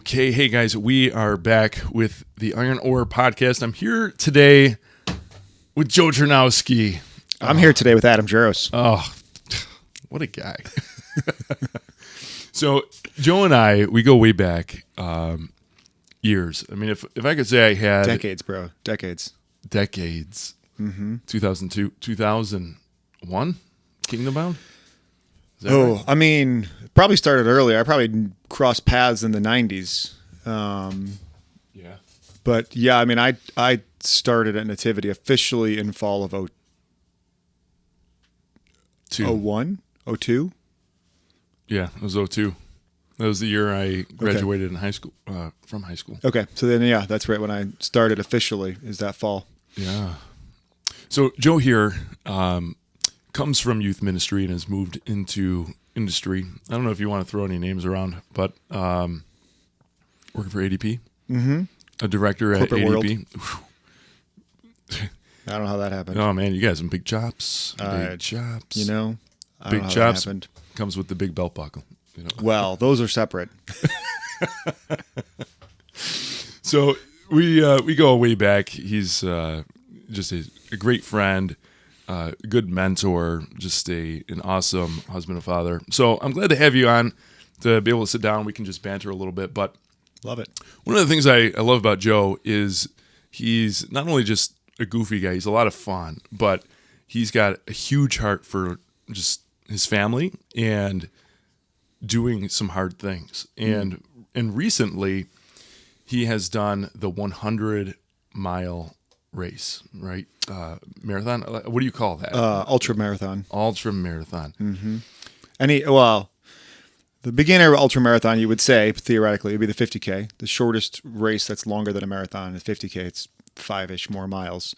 Okay, hey guys, we are back with the Iron Ore podcast. I'm here today with Joe Chernowski. I'm here today with Adam Jaros. Oh, what a guy. So Joe and I, we go way back years. I mean, if I could say I had... Decades, bro. Decades. 2002, 2001, Kingdom Bound? Right? I mean, probably started earlier. I probably crossed paths in the 90s. Yeah. But yeah, I mean, I started at Nativity officially in fall of 01, 02. Yeah, it was 02. That was the year I graduated in high school, from high school. Okay, so then, yeah, that's right when I started officially, is that fall. Yeah. So Joe here comes from youth ministry and has moved into industry. I don't know if you want to throw any names around, but working for ADP, a director Corporate at world. ADP. I don't know how that happened. Oh man, you guys some big chops, big chops. You know, I don't big know how chops that happened. comes with the big belt buckle. You know. Well, those are separate. So we go way back. He's just a great friend, a good mentor, just an awesome husband and father. So I'm glad to have you on to be able to sit down. We can just banter a little bit. But Love it. one of the things I love about Joe is he's not only just a goofy guy, he's a lot of fun, but he's got a huge heart for just his family and doing some hard things. And recently he has done the 100-mile race, right? Marathon. What do you call that? Ultra marathon. Ultra marathon. The beginner ultra marathon, you would say, theoretically, would be the 50K. The shortest race that's longer than a marathon is 50K. It's 5-ish more miles.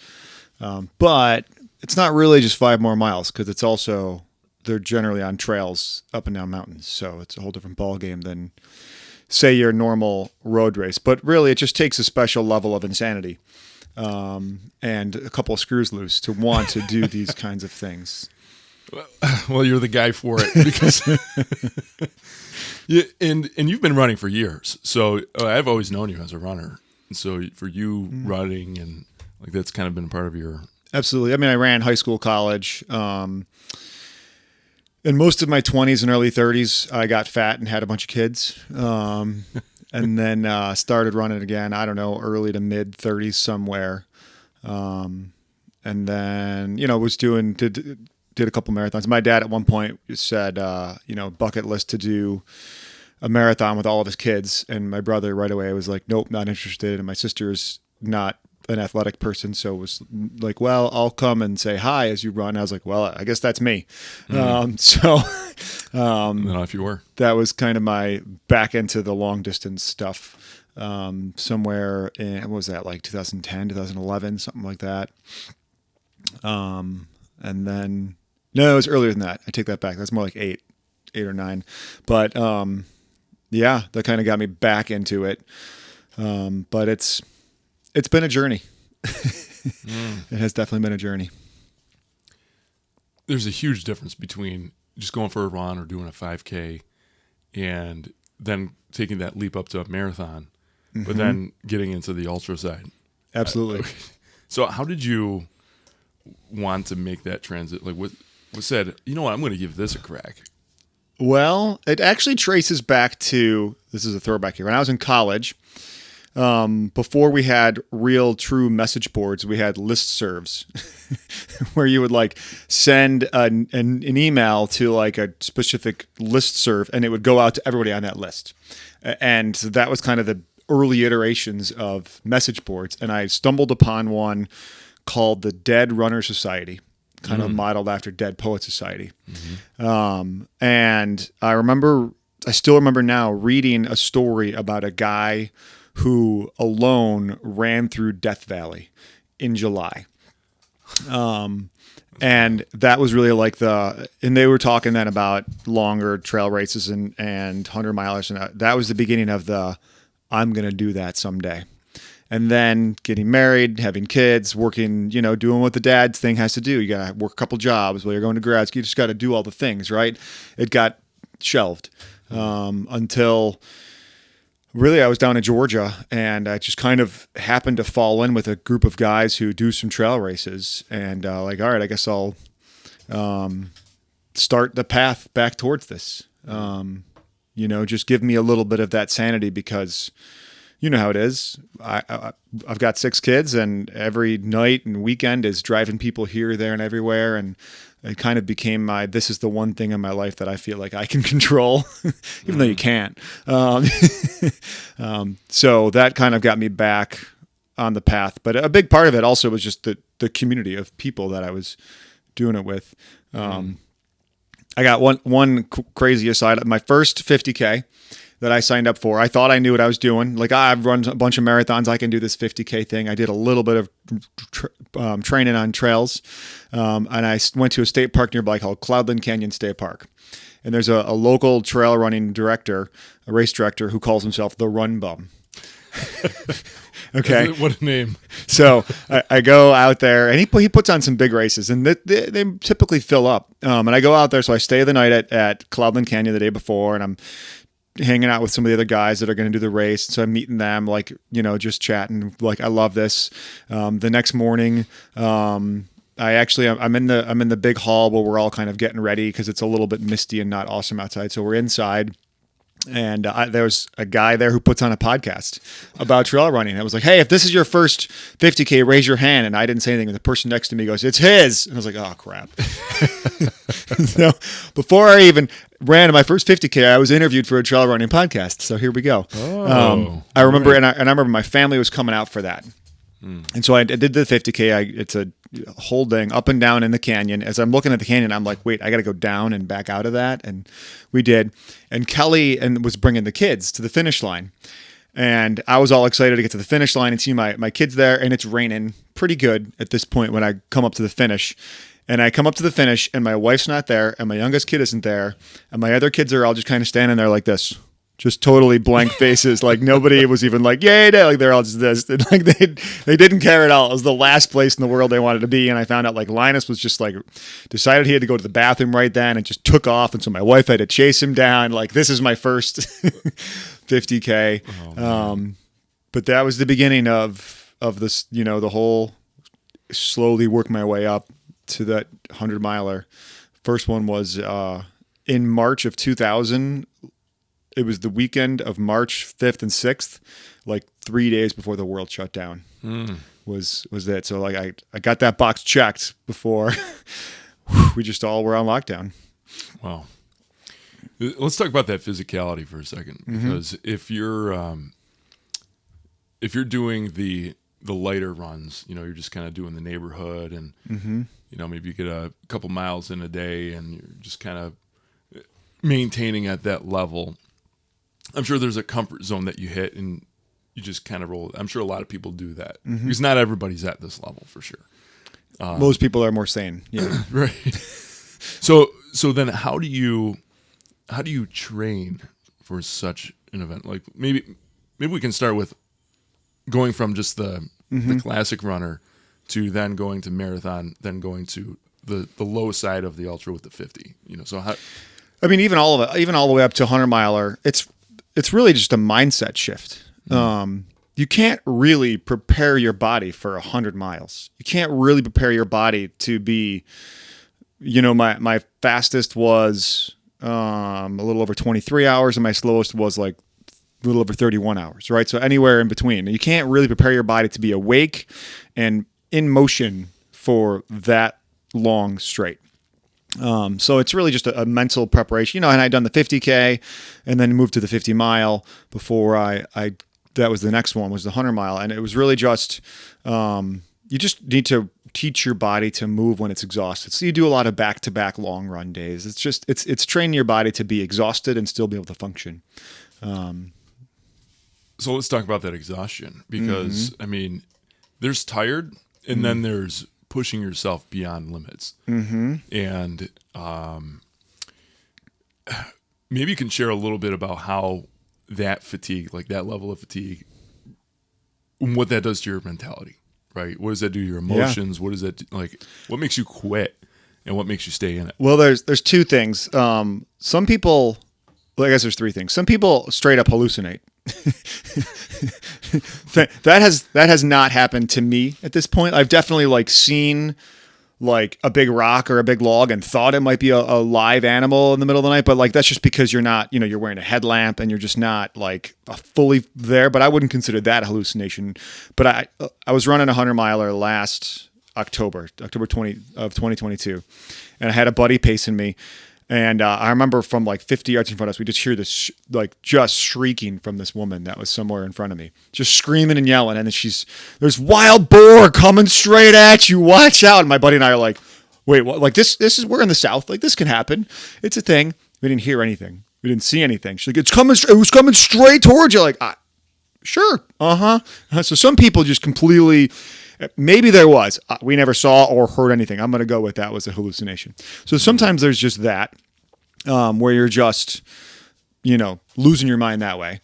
But it's not really just 5 more miles because it's also, they're generally on trails up and down mountains. So it's a whole different ballgame than, say, your normal road race. But really, it just takes a special level of insanity and a couple of screws loose to want to do these kinds of things. Well, you're the guy for it because and you've been running for years. So I've always known you as a runner. So for you running and like that's kind of been part of your... Absolutely. I mean, I ran high school, college. In most of my 20s and early 30s, I got fat and had a bunch of kids. And then started running again, I don't know, early to mid 30s somewhere. And then, did a couple marathons. My dad at one point said, bucket list to do a marathon with all of his kids. And my brother right away was like, nope, not interested. And my sister's not an athletic person. So it was like, well, I'll come and say hi as you run. I was like, well, I guess that's me. Then off you were. That was kind of my back into the long distance stuff. Somewhere in, what was that, like 2010, 2011, something like that. And then, no, it was earlier than that. I take that back. That's more like eight or 9. But yeah, that kind of got me back into it. But it's been a journey. It has definitely been a journey. There's a huge difference between just going for a run or doing a 5K and then taking that leap up to a marathon, but then getting into the ultra side. Absolutely. So how did you want to make that transit? Like what said, you know what, I'm going to give this a crack? Well, it actually traces back to, this is a throwback here. When I was in college, before we had real true message boards, we had listservs where you would like send an email to like a specific listserv and it would go out to everybody on that list. And that was kind of the early iterations of message boards. And I stumbled upon one called the Dead Runner Society, kind of modeled after Dead Poet Society. And I still remember now reading a story about a guy who alone ran through Death Valley in July. And that was really like and they were talking then about longer trail races and 100 milers. And that was the beginning of I'm going to do that someday. And then getting married, having kids, working, doing what the dad thing has to do. You got to work a couple jobs while you're going to grad school. You just got to do all the things, right? It got shelved until Really, I was down in Georgia, and I just kind of happened to fall in with a group of guys who do some trail races, and like, all right, I guess I'll start the path back towards this. Just give me a little bit of that sanity, because you know how it is. I've got 6 kids, and every night and weekend is driving people here, there, and everywhere. And it kind of became this is the one thing in my life that I feel like I can control, even though you can't. So that kind of got me back on the path. But a big part of it also was just the community of people that I was doing it with. I got one crazy aside. My first 50K that I signed up for, I thought I knew what I was doing. Like, I've run a bunch of marathons, I can do this 50K thing. I did a little bit of training on trails, and I went to a state park nearby called Cloudland Canyon State Park. And there's a local trail running director, a race director, who calls himself the Run Bum. Okay. What a name. So I go out there, and he puts on some big races, and they typically fill up. And I go out there, so I stay the night at Cloudland Canyon the day before, and I'm hanging out with some of the other guys that are going to do the race. So I'm meeting them, like, just chatting, like, I love this. The next morning, I'm in the big hall where we're all kind of getting ready, because it's a little bit misty and not awesome outside. So we're inside. And there was a guy there who puts on a podcast about trail running. I was like, hey, if this is your first 50K, raise your hand. And I didn't say anything. And the person next to me goes, it's his. And I was like, oh, crap. So before I even ran my first 50K, I was interviewed for a trail running podcast. So here we go. I remember, right. and I remember my family was coming out for that. And so I did the 50K. It's a whole thing up and down in the canyon. As I'm looking at the canyon, I'm like, wait, I got to go down and back out of that. And we did. And Kelly was bringing the kids to the finish line. And I was all excited to get to the finish line and see my kids there. And it's raining pretty good at this point when I come up to the finish. And I come up to the finish, and my wife's not there, and my youngest kid isn't there. And my other kids are all just kind of standing there like this. Just totally blank faces. Like, nobody was even like, yay, like, they're all just this. And, like, they didn't care at all. It was the last place in the world they wanted to be. And I found out, like, Linus was just like, decided he had to go to the bathroom right then and just took off. And so my wife had to chase him down. Like, this is my first 50K. But that was the beginning of this, the whole slowly work my way up to that 100-miler. First one was in March of 2000. It was the weekend of March 5th and 6th, like 3 days before the world shut down. Was it. So, like, I got that box checked before we just all were on lockdown. Wow. Let's talk about that physicality for a second, because if you're doing the lighter runs, you're just kind of doing the neighborhood, and maybe you get a couple miles in a day, and you're just kind of maintaining at that level. I'm sure there's a comfort zone that you hit, and you just kind of roll. I'm sure a lot of people do that, because not everybody's at this level for sure. Most people are more sane. Yeah. Right. So then how do you train for such an event? Like, maybe we can start with going from just the classic runner to then going to marathon, then going to the low side of the ultra with the 50. So how? I mean, even all the way up to 100-miler, it's really just a mindset shift. You can't really prepare your body for 100 miles. You can't really prepare your body to be, my fastest was a little over 23 hours, and my slowest was like a little over 31 hours, right? So anywhere in between. You can't really prepare your body to be awake and in motion for that long straight. So it's really just a mental preparation, and I'd done the 50K and then moved to the 50-mile before that was the next one, was the 100-mile. And it was really just, you just need to teach your body to move when it's exhausted. So you do a lot of back-to-back long run days. It's just, it's training your body to be exhausted and still be able to function. So let's talk about that exhaustion, because there's tired, and then there's pushing yourself beyond limits. And maybe you can share a little bit about how that fatigue, like that level of fatigue, what that does to your mentality, right? What does that do to your emotions? What does that do, like, what makes you quit and what makes you stay in it? Well, there's two things. Some people, well, I guess there's three things. Some people straight up hallucinate. that has not happened to me at this point. I've definitely like seen like a big rock or a big log and thought it might be a live animal in the middle of the night, but like that's just because you're not, you're wearing a headlamp and you're just not like fully there. But I wouldn't consider that a hallucination. But I was running a 100-miler last October 20 of 2022, and I had a buddy pacing me. And I remember from like 50 yards in front of us, we just hear this just shrieking from this woman that was somewhere in front of me, just screaming and yelling. And then there's wild boar coming straight at you. Watch out. And my buddy and I are like, wait, what? Like this is, we're in the South. Like this can happen. It's a thing. We didn't hear anything. We didn't see anything. She's like, it was coming straight towards you. Like, sure. Uh-huh. So some people just completely, maybe there was. We never saw or heard anything. I'm going to go with that was a hallucination. So sometimes there's just that where you're just, losing your mind that way.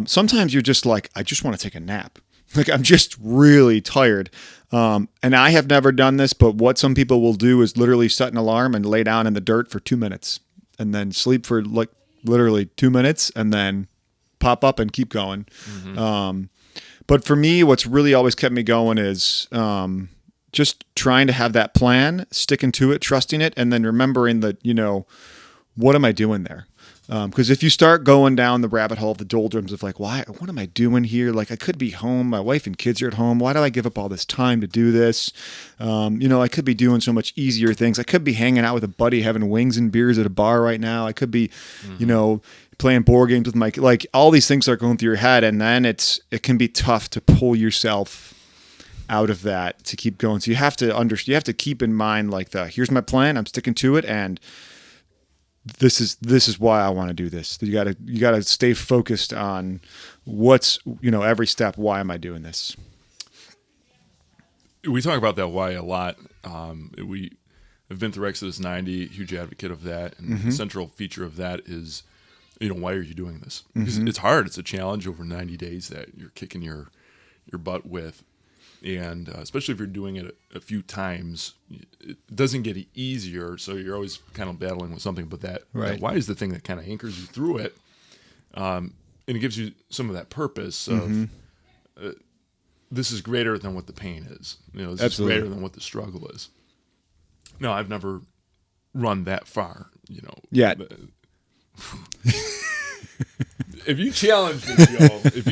Sometimes you're just like, I just want to take a nap. Like I'm just really tired. And I have never done this, but what some people will do is literally set an alarm and lay down in the dirt for 2 minutes and then sleep for like literally 2 minutes and then pop up and keep going. Mm-hmm. But for me, what's really always kept me going is just trying to have that plan, sticking to it, trusting it, and then remembering that, what am I doing there? Because if you start going down the rabbit hole of the doldrums of like, what am I doing here? Like I could be home. My wife and kids are at home. Why do I give up all this time to do this? I could be doing so much easier things. I could be hanging out with a buddy, having wings and beers at a bar right now. I could be, playing board games with my, like all these things start going through your head. And then it can be tough to pull yourself out of that to keep going. So you have to keep in mind like here's my plan. I'm sticking to it. And this is why I want to do this. You gotta stay focused on what's, every step. Why am I doing this? We talk about that why a lot. We have been through Exodus 90, huge advocate of that. And the central feature of that is, why are you doing this? Because it's hard. It's a challenge over 90 days that you're kicking your butt with. And especially if you're doing it a few times, it doesn't get easier. So you're always kind of battling with something. But that why is the thing that kind of anchors you through it. And it gives you some of that purpose of this is greater than what the pain is. This Absolutely. is greater than what the struggle is. No, I've never run that far, Yeah. If you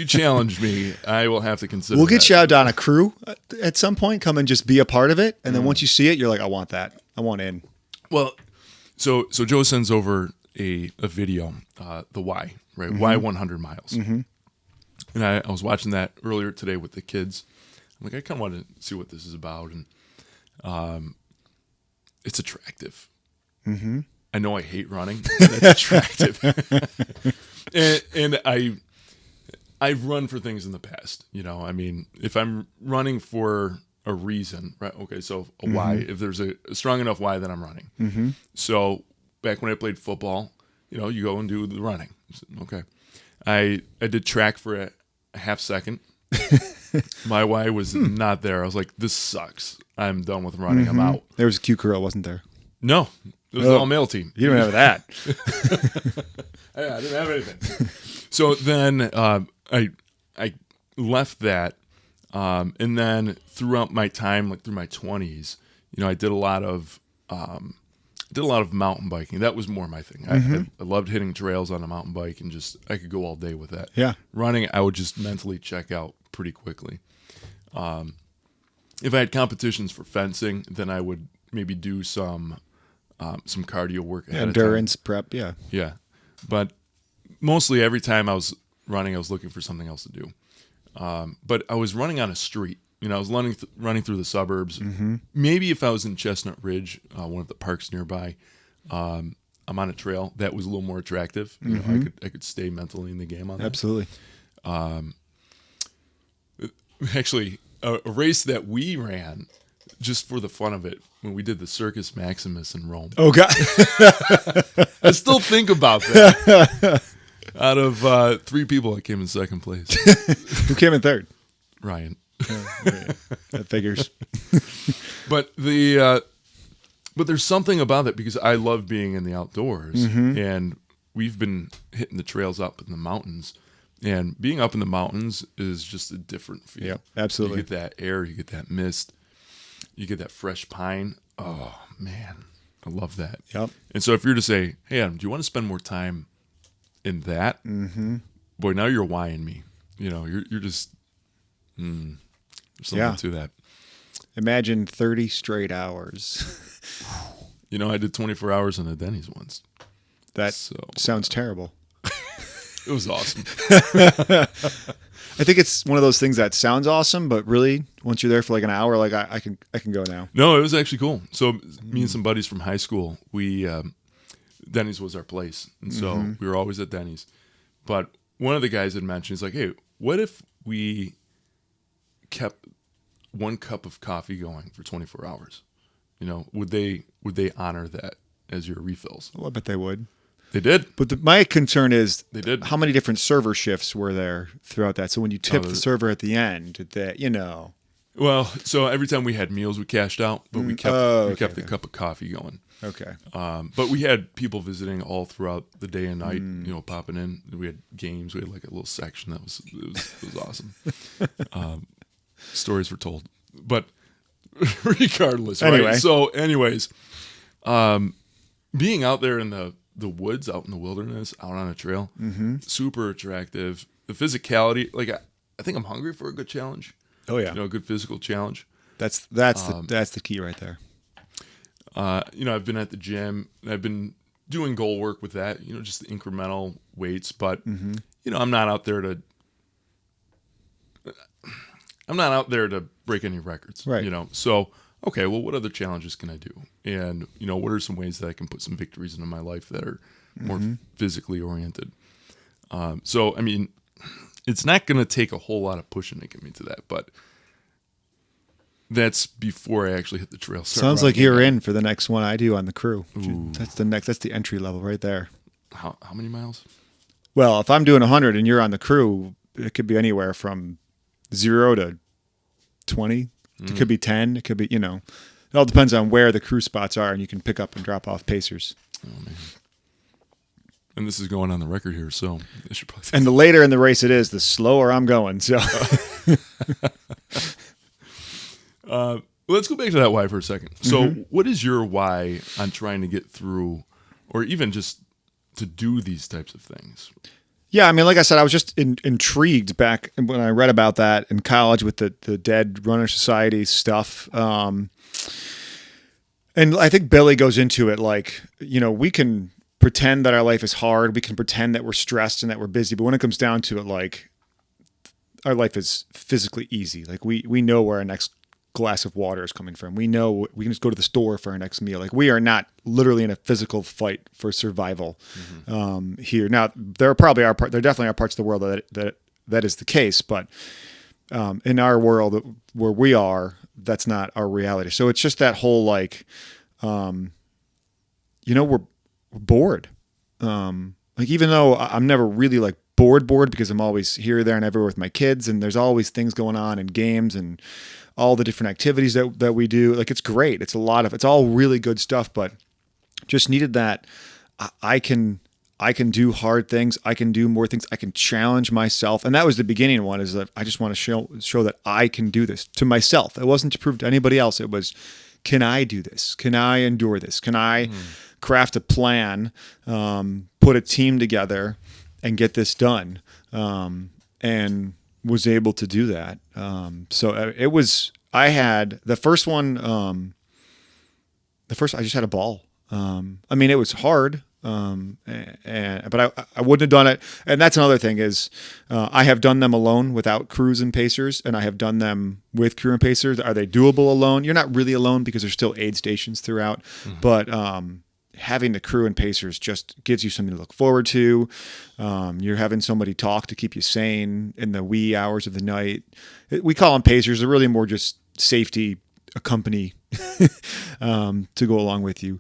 challenge me, I will have to consider. We'll get you out on a crew at some point. Come and just be a part of it, and then once you see it, you're like, I want that. I want in. Well, so Joe sends over a video, the why, right? Why 100 miles? And I was watching that earlier today with the kids. I'm like, I kind of want to see what this is about, and it's attractive. I know I hate running. That's attractive. and I've run for things in the past. If I'm running for a reason, right? Okay, so a why. If there's a strong enough why, then I'm running. So back when I played football, you go and do the running. Okay, I did track for a half second. My why was not there. I was like, this sucks. I'm done with running. I'm out. There was a cute girl, wasn't there? No. It was an all-male team. You don't have that. I didn't have anything. So then I left that, and then throughout my time, like through my 20s, I did a lot of mountain biking. That was more my thing. I loved hitting trails on a mountain bike, and I could go all day with that. Yeah. Running, I would just mentally check out pretty quickly. If I had competitions for fencing, then I would maybe do some cardio work ahead endurance of time. prep, yeah. Yeah. But mostly every time I was running, I was looking for something else to do. But I was running on a street. I was running through the suburbs. Maybe if I was in Chestnut Ridge, one of the parks nearby, I'm on a trail that was a little more attractive. I could stay mentally in the game on that. Absolutely. Actually, a race that we ran just for the fun of it when we did the Circus Maximus in Rome. Oh, God. I still think about that. Out of 3 people, I came in second place. Who came in third? Ryan. That figures. But but there's something about that because I love being in the outdoors, and we've been hitting the trails up in the mountains And being up in the mountains is just a different feel. Yeah, absolutely. You get that air, you get that mist, you get that fresh pine. Oh, man, I love that. Yep. And so if you're to say, hey, Adam, do you want to spend more time in that? Mm-hmm. Boy, now you're whying me. You're just, there's something to that. Imagine 30 straight hours. I did 24 hours in a Denny's once. That sounds terrible. It was awesome. I think it's one of those things that sounds awesome, but really, once you're there for like an hour, like I can go now. No, it was actually cool. So me and some buddies from high school, we Denny's was our place, and so we were always at Denny's. But one of the guys had mentioned, he's like, "Hey, what if we kept one cup of coffee going for 24 hours? Would they honor that as your refills?" Well, I bet they would. They did. But my concern is they did. How many different server shifts were there throughout that? So when you tip the server at the end, that Well, so every time we had meals, we cashed out, but we kept the cup of coffee going. Okay. But we had people visiting all throughout the day and night. Popping in. We had games. We had like a little section that was awesome. Stories were told, but regardless, anyway. Right? So, anyways, being out there in the woods, out in the wilderness, out on a trail, super attractive. The physicality, like I think I'm hungry for a good challenge. Oh yeah, a good physical challenge. That's the key right there. I've been at the gym. I've been doing goal work with that. Just the incremental weights, but I'm not out there to break any records. Right. So. Okay, well, what other challenges can I do? And, what are some ways that I can put some victories into my life that are more physically oriented? So, I mean, it's not going to take a whole lot of pushing to get me to that, but that's before I actually hit the trail. Sounds like you're in for the next one I do on the crew. Ooh. That's the entry level right there. How many miles? Well, if I'm doing 100 and you're on the crew, it could be anywhere from 0 to 20. It could be 10. It could be, it all depends on where the crew spots are, and you can pick up and drop off pacers. Oh, man. And this is going on the record here, so I should probably. And the later in the race it is, the slower I'm going. So, let's go back to that why for a second. So, what is your why on trying to get through, or even just to do these types of things? Yeah, I mean, like I said, I was just intrigued back when I read about that in college with the Dead Runner Society stuff. And I think Billy goes into it like, we can pretend that our life is hard. We can pretend that we're stressed and that we're busy. But when it comes down to it, like, our life is physically easy. Like, we know where our next glass of water is coming from. We know we can just go to the store for our next meal. Like, we are not literally in a physical fight for survival here. Now, there definitely are parts of the world that is the case, but in our world where we are, that's not our reality. So it's just that whole like, we're bored. Like, even though I'm never really like bored because I'm always here, there, and everywhere with my kids, and there's always things going on and games and all the different activities that we do. Like, it's great. It's all really good stuff, but just needed that. I can do hard things. I can do more things. I can challenge myself. And that was the beginning one, is that I just want to show that I can do this to myself. It wasn't to prove to anybody else. It was, can I do this? Can I endure this? Can I craft a plan, put a team together and get this done? And was able to do that. So it was, I had the first one, I just had a ball. I mean, it was hard. But I wouldn't have done it. And that's another thing is, I have done them alone without crews and pacers, and I have done them with crew and pacers. Are they doable alone? You're not really alone because there's still aid stations throughout, but, having the crew and pacers just gives you something to look forward to. You're having somebody talk to keep you sane in the wee hours of the night. We call them pacers. They're really more just safety, a company to go along with you.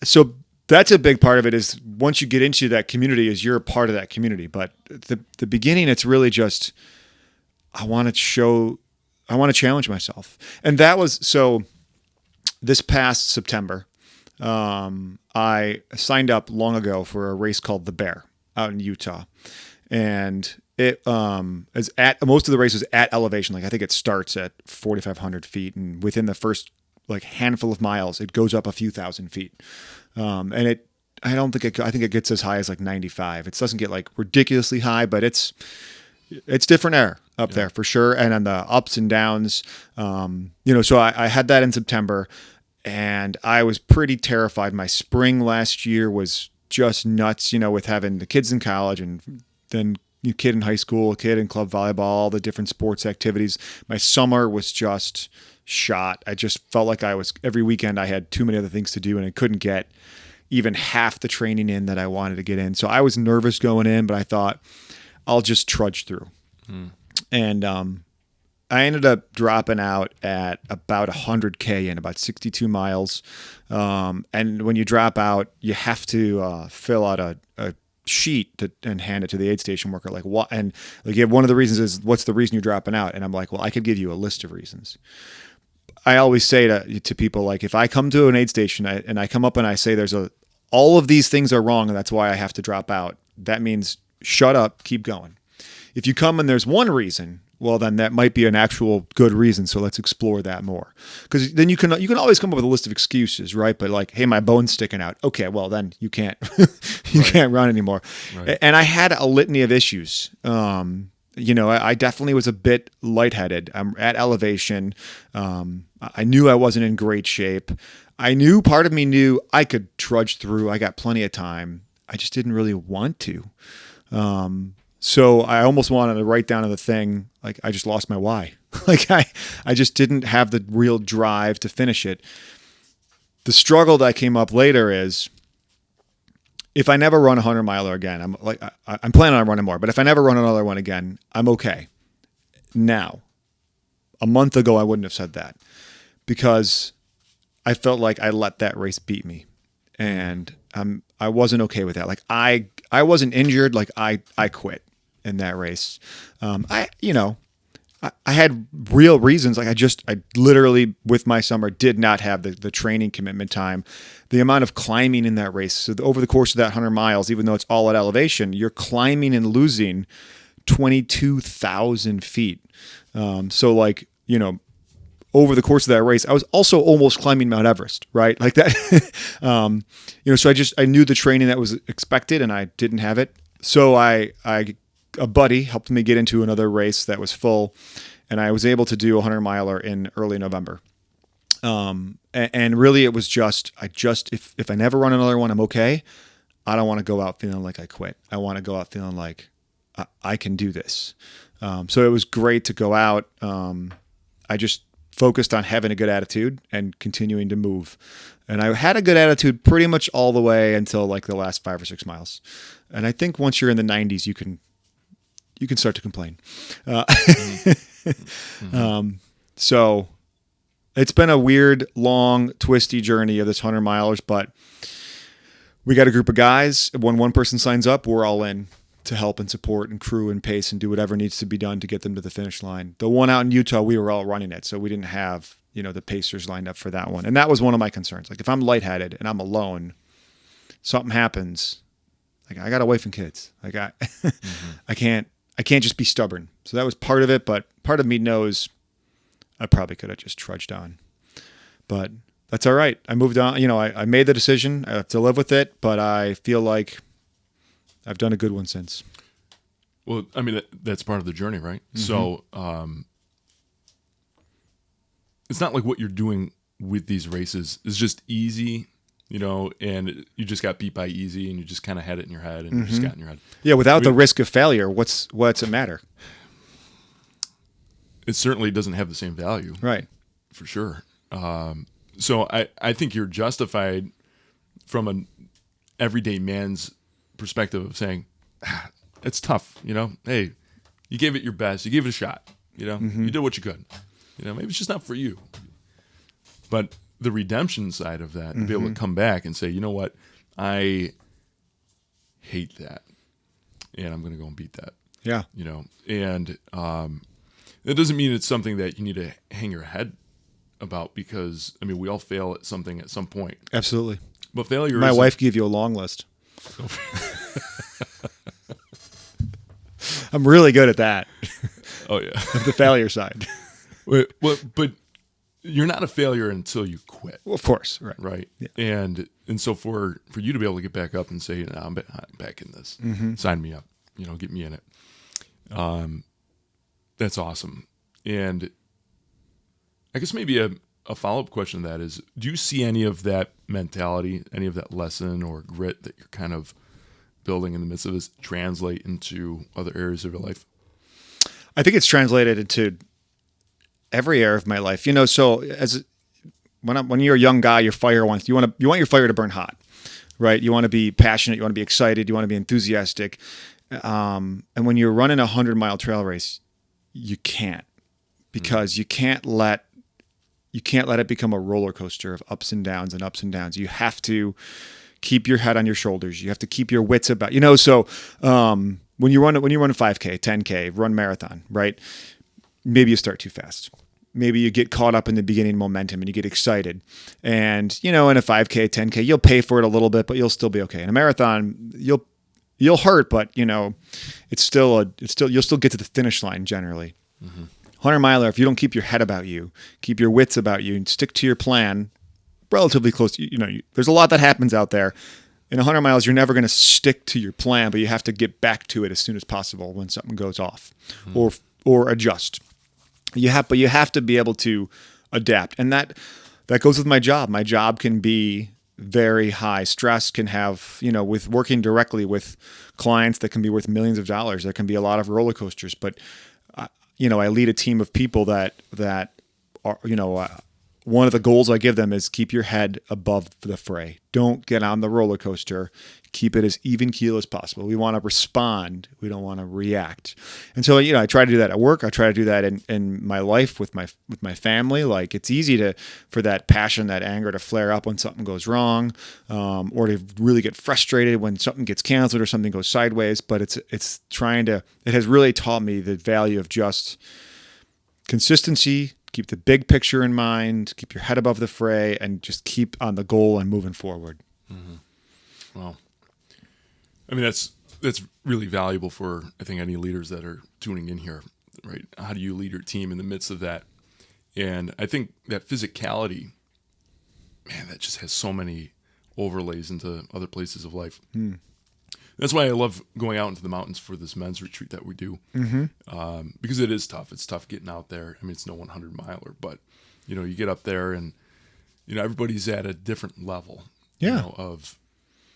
So that's a big part of it, is once you get into that community, is you're a part of that community. But the beginning, it's really just, I want to challenge myself. And that was, so this past September, I signed up long ago for a race called the Bear. out in Utah, and it is at most of the races at elevation. Like I think it starts at 4,500 feet, and within the first like handful of miles, it goes up a few thousand feet. And I think it gets as high as like 95. It doesn't get like ridiculously high, but it's different air up there for sure. And on the ups and downs, so I had that in September, and I was pretty terrified. My spring last year was just nuts, with having the kids in college and then you kid in high school, a kid in club volleyball, all the different sports activities. My summer was just shot. I just felt like every weekend I had too many other things to do, and I couldn't get even half the training in that I wanted to get in. So I was nervous going in, but I thought I'll just trudge through. And I ended up dropping out at about 100K in about 62 miles. And when you drop out, you have to fill out a sheet and hand it to the aid station worker. Like what? And like, one of the reasons is, what's the reason you're dropping out? And I'm like, well, I could give you a list of reasons. I always say to people, like, if I come to an aid station and I come up and I say all of these things are wrong and that's why I have to drop out, that means shut up, keep going. If you come and there's one reason, well, then that might be an actual good reason. So let's explore that more. Because then you can always come up with a list of excuses, right? But like, hey, my bone's sticking out. Okay, well then you can't can't run anymore. Right. And I had a litany of issues. I definitely was a bit lightheaded. I'm at elevation. I knew I wasn't in great shape. Part of me knew I could trudge through. I got plenty of time. I just didn't really want to. So I almost wanted to write down on the thing, like, I just lost my why. Like I just didn't have the real drive to finish it. The struggle that came up later is, if I never run a 100-miler again, I'm planning on running more, but if I never run another one again, I'm okay. Now, a month ago, I wouldn't have said that, because I felt like I let that race beat me, and I wasn't okay with that. Like I wasn't injured. Like I quit in that race. I had real reasons. Like I literally with my summer did not have the training commitment time, the amount of climbing in that race. So over the course of that 100 miles, even though it's all at elevation, you're climbing and losing 22,000 feet. So like, over the course of that race, I was also almost climbing Mount Everest, right? Like that, so I knew the training that was expected and I didn't have it. So a buddy helped me get into another race that was full, and I was able to do a 100-miler in early November. And really it was if I never run another one, I'm okay. I don't want to go out feeling like I quit. I want to go out feeling like I can do this. So it was great to go out. I just focused on having a good attitude and continuing to move. And I had a good attitude pretty much all the way until like the last 5 or 6 miles. And I think once you're in the 90s, you can start to complain. So it's been a weird, long, twisty journey of this 100-milers, but we got a group of guys. When one person signs up, we're all in to help and support and crew and pace and do whatever needs to be done to get them to the finish line. The one out in Utah, we were all running it, so we didn't have, the pacers lined up for that one. And that was one of my concerns. Like if I'm lightheaded and I'm alone, something happens, like I got a wife and kids. Like I can't just be stubborn. So that was part of it, but part of me knows I probably could have just trudged on. But that's all right. I moved on. I made the decision. I have to live with it, but I feel like I've done a good one since. Well, I mean, that's part of the journey, right? Mm-hmm. So it's not like what you're doing with these races is just easy, and you just got beat by easy and you just kind of had it in your head and you just got in your head. Yeah, without the risk of failure, what's it matter? It certainly doesn't have the same value. Right. For sure. So I think you're justified from an everyday man's perspective of saying, it's tough, hey, you gave it your best, you gave it a shot, you did what you could, maybe it's just not for you. But the redemption side of that, to be able to come back and say, you know what, I hate that, and I'm going to go and beat that. Yeah. And it doesn't mean it's something that you need to hang your head about, because, we all fail at something at some point. Absolutely. But failure My wife gave you a long list. I'm really good at that. Oh yeah. The failure side. But you're not a failure until you quit. Well, of course, right? Right. Yeah. And so for you to be able to get back up and say, I'm back in this, sign me up, get me in it. That's awesome. And I guess maybe a follow-up question to that is, do you see any of that mentality, any of that lesson or grit that you're kind of building in the midst of this translate into other areas of your life? I think it's translated into every area of my life. So when you're a young guy, you want your fire to burn hot, right? You want to be passionate, you want to be excited, you want to be enthusiastic. And when you're running a 100-mile trail race, you can't, because you can't let it become a roller coaster of ups and downs and ups and downs. You have to keep your head on your shoulders. You have to keep your wits about. So when you run a 5K, 10K, run marathon, right? Maybe you start too fast. Maybe you get caught up in the beginning momentum and you get excited. And in a 5K, 10K, you'll pay for it a little bit, but you'll still be okay. In a marathon, you'll hurt, but you'll still get to the finish line generally. 100-miler, if you don't keep your head about you, keep your wits about you, and stick to your plan, relatively close. There's a lot that happens out there. In 100 miles, you're never going to stick to your plan, but you have to get back to it as soon as possible when something goes off, or adjust. But you have to be able to adapt, and that goes with my job. My job can be very high stress, can have, with working directly with clients that can be worth millions of dollars. There can be a lot of roller coasters, but I lead a team of people that are, one of the goals I give them is keep your head above the fray. Don't get on the roller coaster. Keep it as even keel as possible. We want to respond. We don't want to react. And so, I try to do that at work. I try to do that in my life with my family. Like, it's easy for that passion, that anger to flare up when something goes wrong, or to really get frustrated when something gets canceled or something goes sideways. But it has really taught me the value of just consistency. Keep the big picture in mind, keep your head above the fray, and just keep on the goal and moving forward. Well, I mean, that's really valuable for, I think, any leaders that are tuning in here, right? How do you lead your team in the midst of that? And I think that physicality, man, that just has so many overlays into other places of life. That's why I love going out into the mountains for this men's retreat that we do, because it is tough. It's tough getting out there. I mean, it's no 100-miler, but you get up there and everybody's at a different level, of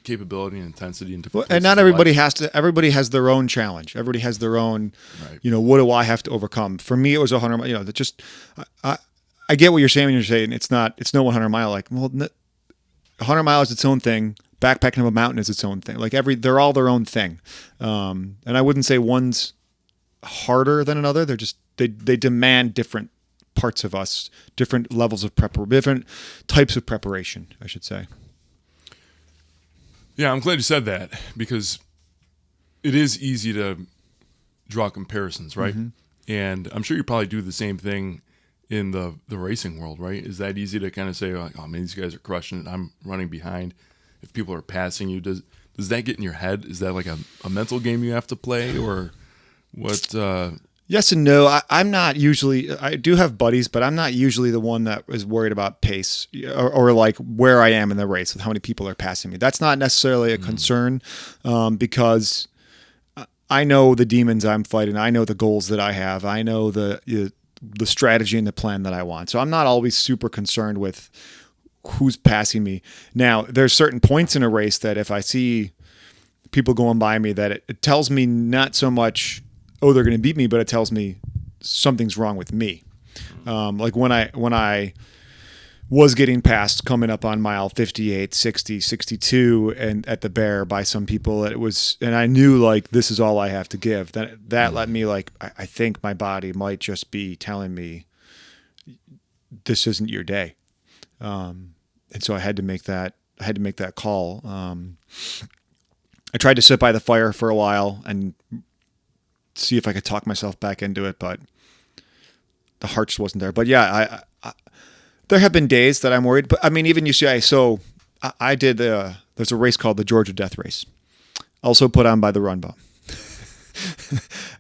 capability and intensity and different. And not everybody has to. Everybody has their own challenge. Everybody has their own. Right. What do I have to overcome? For me, it was 100. That just. I get what you're saying when you're saying it's no 100-mile. Like, well, 100 miles is its own thing. Backpacking up a mountain is its own thing. Like, they're all their own thing. And I wouldn't say one's harder than another. They're just, they demand different parts of us, different levels of different types of preparation, I should say. Yeah, I'm glad you said that, because it is easy to draw comparisons, right? And I'm sure you probably do the same thing in the racing world, right? Is that easy to kind of say, like, oh man, these guys are crushing it, I'm running behind? If people are passing you, does that get in your head? Is that like a mental game you have to play, or what? Yes and no. I'm not usually. I do have buddies, but I'm not usually the one that is worried about pace or like where I am in the race with how many people are passing me. That's not necessarily a concern, because I know the demons I'm fighting. I know the goals that I have. I know the strategy and the plan that I want. So I'm not always super concerned with who's passing me. Now, there's certain points in a race that if I see people going by me, that it tells me not so much, oh, they're going to beat me, but it tells me something's wrong with me. Like when I was getting passed coming up on mile 58, 60, 62 and at the Bear by some people, and I knew, like, this is all I have to give. That let me, like, I think my body might just be telling me this isn't your day. And so I had to make that call. I tried to sit by the fire for a while and see if I could talk myself back into it, but the heart just wasn't there. But yeah, I there have been days that I'm worried, but I mean, even UCI. So I did, there's a race called the Georgia Death Race, also put on by the Run Bum.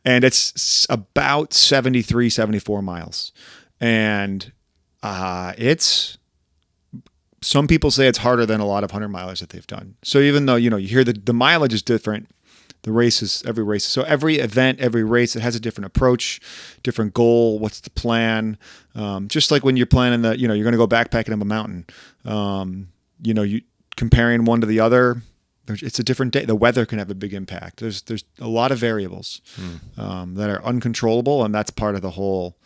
and it's about 73, 74 miles. And it's, some people say it's harder than a lot of 100-milers that they've done. So even though, you hear the mileage is different, the races, every race. So every event, every race, it has a different approach, different goal. What's the plan? Just like when you're planning you're going to go backpacking up a mountain, you comparing one to the other, it's a different day. The weather can have a big impact. There's a lot of variables that are uncontrollable. And that's part of the whole,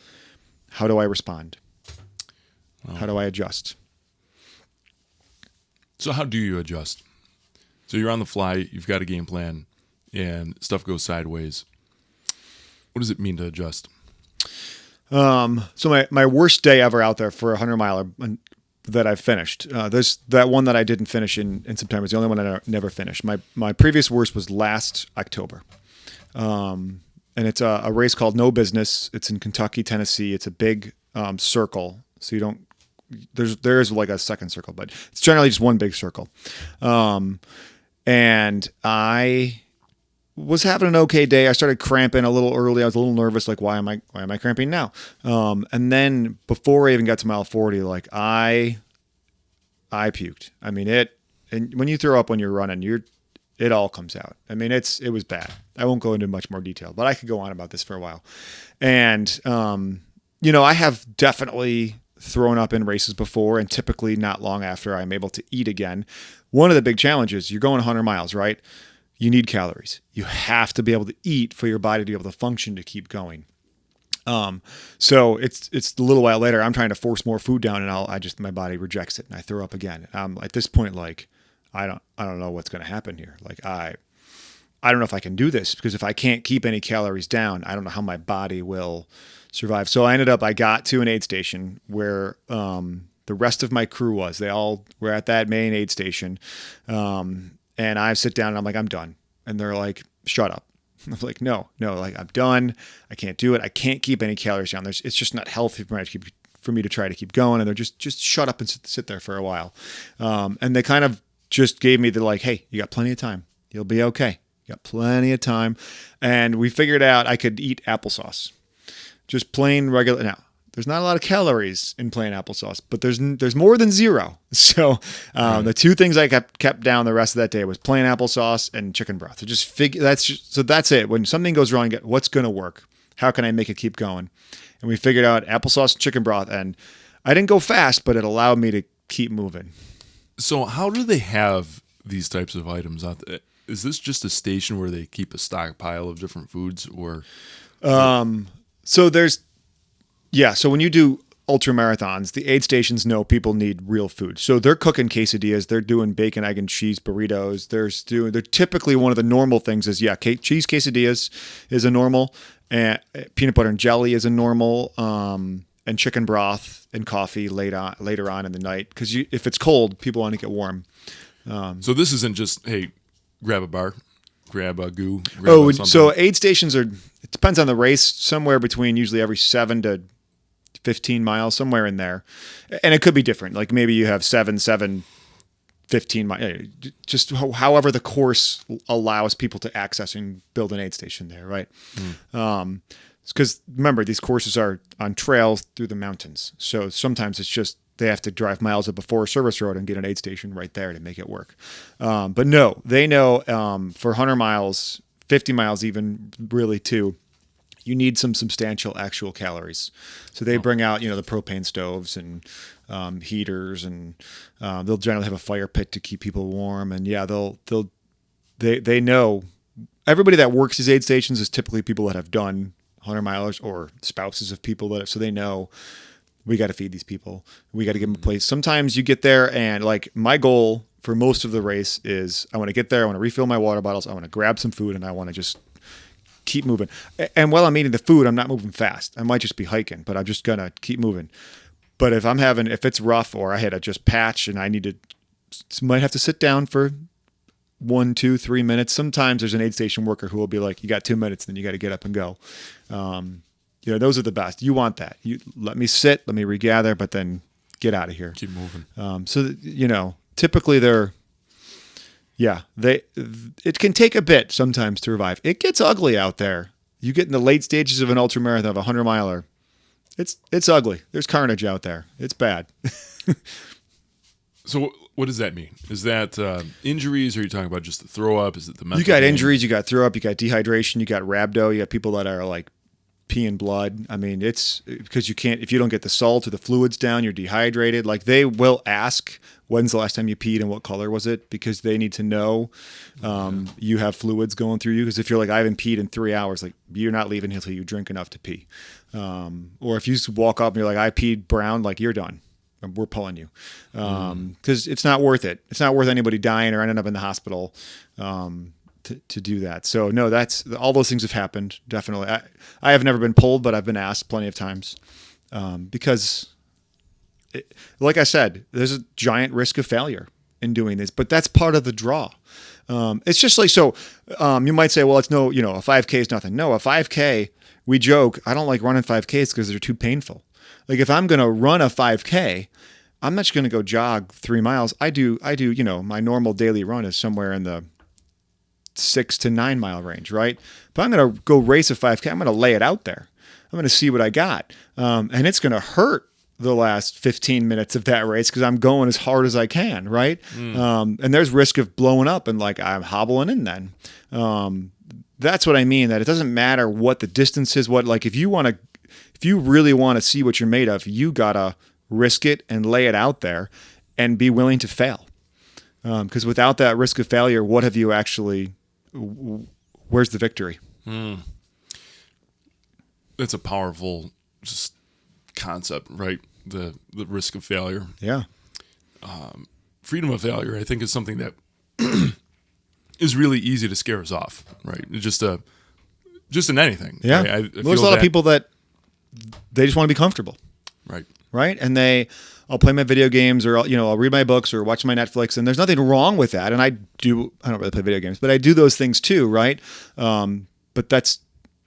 how do I respond? Wow. How do I adjust? So how do you adjust? So you're on the fly, you've got a game plan, and stuff goes sideways. What does it mean to adjust? So my worst day ever out there for a 100-miler that I've finished. There's that one that I didn't finish in September. It's the only one I never finished. My previous worst was last October. And it's a race called No Business. It's in Kentucky, Tennessee. It's a big circle. So you don't, there is like a second circle, but it's generally just one big circle. And I was having an okay day. I started cramping a little early. I was a little nervous. Like, why am I cramping now? And then before I even got to mile 40, like I puked. I mean, and when you throw up when you're running, it all comes out. I mean, it was bad. I won't go into much more detail, but I could go on about this for a while. And, I have definitely thrown up in races before, and typically not long after I'm able to eat again. One of the big challenges, you're going 100 miles, right? You need calories. You have to be able to eat for your body to be able to function, to keep going. So it's a little while later, I'm trying to force more food down, and my body rejects it and I throw up again. At this point, like, I don't know what's going to happen here. Like, I don't know if I can do this, because if I can't keep any calories down, I don't know how my body will survive. So I got to an aid station where, the rest of my crew was. They all were at that main aid station. And I sit down and I'm like, I'm done. And they're like, shut up. I'm like, no, like, I'm done. I can't do it. I can't keep any calories down. It's just not healthy for me to try to keep going. And they're just shut up and sit there for a while. And they kind of just gave me the like, hey, you got plenty of time. You'll be okay. You got plenty of time. And we figured out I could eat applesauce, just plain regular. Now, there's not a lot of calories in plain applesauce, but there's more than zero. So the two things I kept down the rest of that day was plain applesauce and chicken broth. So that's it. When something goes wrong, what's going to work? How can I make it keep going? And we figured out applesauce and chicken broth, and I didn't go fast, but it allowed me to keep moving. So how do they have these types of items out there? Is this just a station where they keep a stockpile of different foods, or? So when you do ultra marathons, the aid stations know people need real food. So they're cooking quesadillas. They're doing bacon, egg, and cheese burritos. They're typically, one of the normal things is, cheese quesadillas is a normal, and peanut butter and jelly is a normal, and chicken broth and coffee later on in the night. Because if it's cold, people want to get warm. So this isn't just, hey, grab a bar, grab a goo. Something. So aid stations it depends on the race, somewhere between usually every 7 to 15 miles, somewhere in there. And it could be different. Like maybe you have 7, 15 miles, just however the course allows people to access and build an aid station there, right? Because remember, these courses are on trails through the mountains. So sometimes it's just they have to drive miles up a Forest Service road and get an aid station right there to make it work. But no, they know for 100 miles, 50 miles even, really too, you need some substantial actual calories. So they bring out, the propane stoves and heaters, and they'll generally have a fire pit to keep people warm. And they know everybody that works these aid stations is typically people that have done 100 milers or spouses of people so they know we got to feed these people. We got to give them a place. Sometimes you get there, and like my goal for most of the race is I want to get there. I want to refill my water bottles. I want to grab some food, and I want to just keep moving. And while I'm eating the food, I'm not moving fast. I might just be hiking, but I'm just going to keep moving. But if it's rough, or I had to just patch and I might have to sit down for 1, 2, 3 minutes. Sometimes there's an aid station worker who will be like, you got 2 minutes, then you got to get up and go. Those are the best. You want that. You let me sit, let me regather, but then get out of here. Keep moving. Typically it can take a bit sometimes to revive. It gets ugly out there. You get in the late stages of an ultra marathon of a 100-miler. It's ugly. There's carnage out there. It's bad. So what does that mean? Is that injuries? Or are you talking about just the throw up? Is it the mental You got game? injuries, you got throw up, you got dehydration, you got rhabdo, you got people that are like peeing blood. I mean, it's because if you don't get the salt or the fluids down, you're dehydrated. Like they will ask, when's the last time you peed and what color was it? Because they need to know you have fluids going through you. Because if you're like, I haven't peed in 3 hours, like you're not leaving until you drink enough to pee. Or if you walk up and you're like, I peed brown, like you're done. We're pulling you. Because it's not worth it. It's not worth anybody dying or ending up in the hospital to do that. So no, all those things have happened. Definitely. I have never been pulled, but I've been asked plenty of times because like I said, there's a giant risk of failure in doing this, but that's part of the draw. It's just like, so you might say, well, it's a 5K is nothing. No, a 5K, we joke, I don't like running 5Ks because they're too painful. Like if I'm going to run a 5K, I'm not just going to go jog 3 miles. I do, my normal daily run is somewhere in the 6 to 9 mile range, right? But I'm going to go race a 5K. I'm going to lay it out there. I'm going to see what I got. And it's going to hurt the last 15 minutes of that race because I'm going as hard as I can, right? And there's risk of blowing up and like I'm hobbling in then. That's what I mean, that it doesn't matter what the distance is, if you really want to see what you're made of, you got to risk it and lay it out there and be willing to fail. Because without that risk of failure, what have you actually, where's the victory? That's a powerful just concept, right? The risk of failure. Yeah. Freedom of failure, I think, is something that is really easy to scare us off, right? Just in anything. Yeah. Right? I There's a lot of people that they just want to be comfortable. Right. Right. And I'll play my video games or I'll read my books or watch my Netflix, and there's nothing wrong with that. And I don't really play video games, but I do those things too. Right. But that's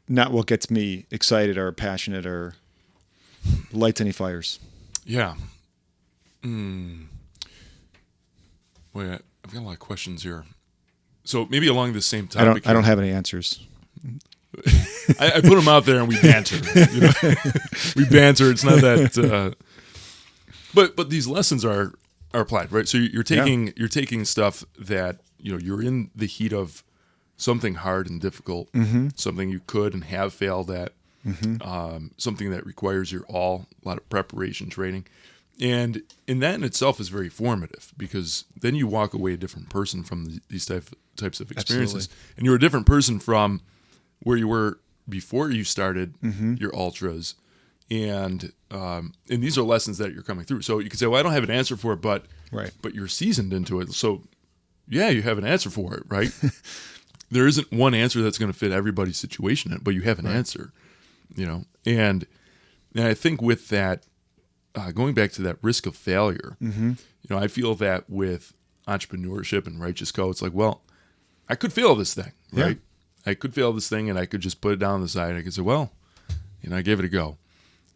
not what gets me excited or passionate or lights any fires. Yeah. Wait, I've got a lot of questions here. So maybe along the same topic. I don't have any answers. I put them out there and we banter. We banter. It's not that. But these lessons are applied, right? So you're taking stuff that you're in the heat of something hard and difficult, something you could and have failed at, something that requires your all, a lot of preparation, training, and that in itself is very formative because then you walk away a different person from these types of experiences. Absolutely. And you're a different person from where you were before you started your ultras, and these are lessons that you're coming through. So you could say, well, I don't have an answer for it, but you're seasoned into it. So yeah, you have an answer for it, right? There isn't one answer that's going to fit everybody's situation, but you have an answer, and I think with that, going back to that risk of failure, I feel that with entrepreneurship and Righteous Co, it's like, well, I could fail this thing, right? Yeah. I could fail this thing and I could just put it down on the side. I could say, well, I gave it a go.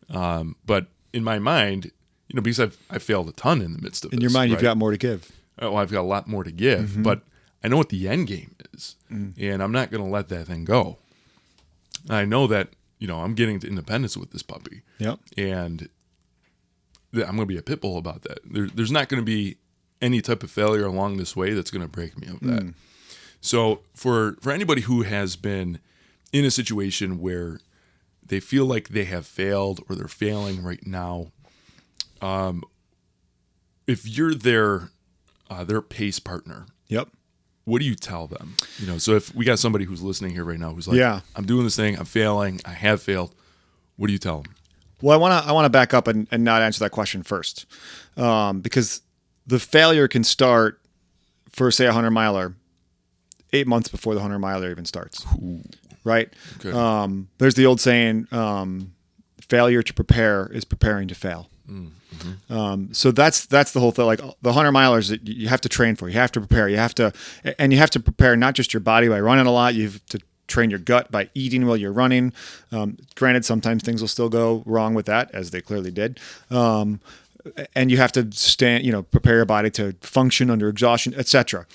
But in my mind, because I failed a ton in the midst of it. In your mind, you've got more to give. Oh, I've got a lot more to give, but I know what the end game is, and I'm not going to let that thing go. I know that, I'm getting to independence with this puppy. Yep. And I'm going to be a pit bull about that. There's not going to be any type of failure along this way that's going to break me of that. So for anybody who has been in a situation where they feel like they have failed or they're failing right now, if you're their pace partner, what do you tell them? So if we got somebody who's listening here right now who's like, I'm doing this thing, I'm failing, I have failed, what do you tell them? Well, I want to back up and not answer that question first, because the failure can start for, say, a 100-miler 8 months before the 100-miler even starts. Ooh. Right? Okay. There's the old saying, failure to prepare is preparing to fail. So that's the whole thing. Like the 100-milers that you have to train for, you have to prepare, you have to prepare not just your body by running a lot, you have to train your gut by eating while you're running. Granted, sometimes things will still go wrong with that, as they clearly did. And you have to prepare your body to function under exhaustion, etc.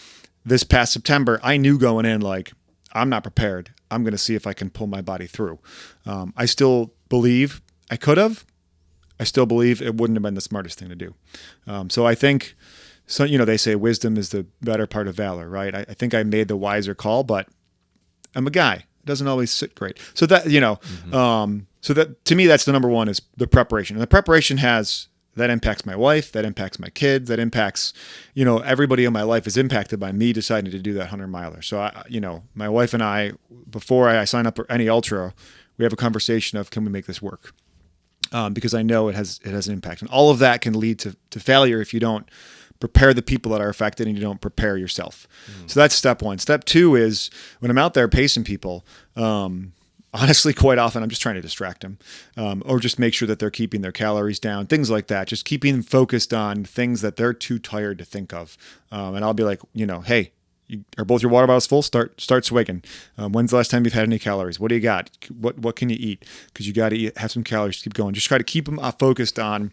This past September, I knew going in, like, I'm not prepared. I'm going to see if I can pull my body through. I still believe I could have. I still believe it wouldn't have been the smartest thing to do. So I think, so they say wisdom is the better part of valor, right? I think I made the wiser call, but I'm a guy. It doesn't always sit great. So that, so that to me, that's the number one is the preparation. And the preparation that impacts my wife, that impacts my kids, that impacts, everybody in my life is impacted by me deciding to do that 100-miler. So my wife and I, before I sign up for any ultra, we have a conversation of, can we make this work? Because I know it has an impact, and all of that can lead to failure if you don't prepare the people that are affected and you don't prepare yourself. So that's step one. Step two is when I'm out there pacing people, honestly, quite often I'm just trying to distract them, or just make sure that they're keeping their calories down, things like that. Just keeping them focused on things that they're too tired to think of. And I'll be like, hey, are both your water bottles full? Start swigging. When's the last time you've had any calories? What do you got? What can you eat? Because you got to have some calories to keep going. Just try to keep them focused on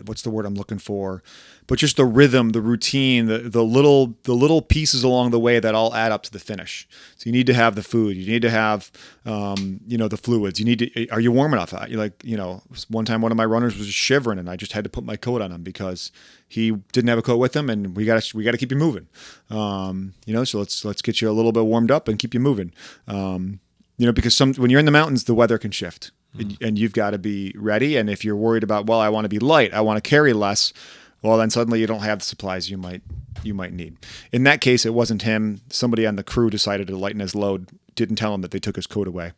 what's the word I'm looking for? But just the rhythm, the routine, the little pieces along the way that all add up to the finish. So you need to have the food. You need to have, the fluids. Are you warm enough? One time one of my runners was shivering and I just had to put my coat on him because he didn't have a coat with him, and we got to keep you moving. So let's get you a little bit warmed up and keep you moving. Because when you're in the mountains, the weather can shift. And you've got to be ready. And if you're worried about, I want to be light, I want to carry less, well, then suddenly you don't have the supplies you might need. In that case, it wasn't him. Somebody on the crew decided to lighten his load, didn't tell him that they took his coat away.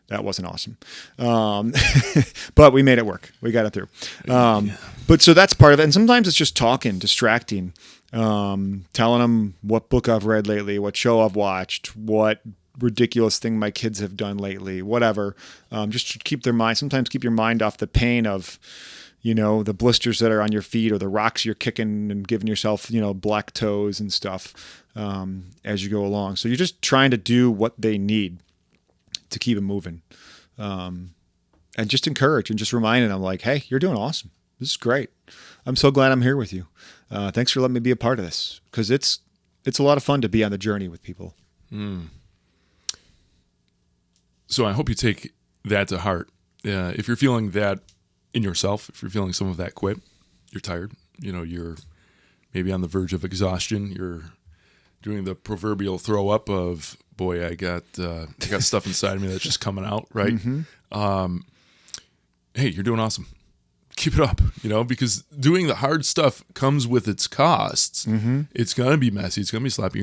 That wasn't awesome. But we made it work. We got it through. But so that's part of it. And sometimes it's just talking, distracting, telling them what book I've read lately, what show I've watched, what ridiculous thing my kids have done lately, whatever. Just to keep your mind off the pain of, the blisters that are on your feet or the rocks you're kicking and giving yourself, black toes and stuff as you go along. So you're just trying to do what they need to keep them moving. And just encourage and just reminding them like, hey, you're doing awesome. This is great. I'm so glad I'm here with you. Thanks for letting me be a part of this, because it's a lot of fun to be on the journey with people. So I hope you take that to heart. If you're feeling that in yourself, if you're feeling some of that quit, you're tired, you're maybe on the verge of exhaustion, you're doing the proverbial throw up of, boy, I got stuff inside of me that's just coming out, right? Mm-hmm. Hey, you're doing awesome. Keep it up, because doing the hard stuff comes with its costs. Mm-hmm. It's going to be messy. It's going to be sloppy.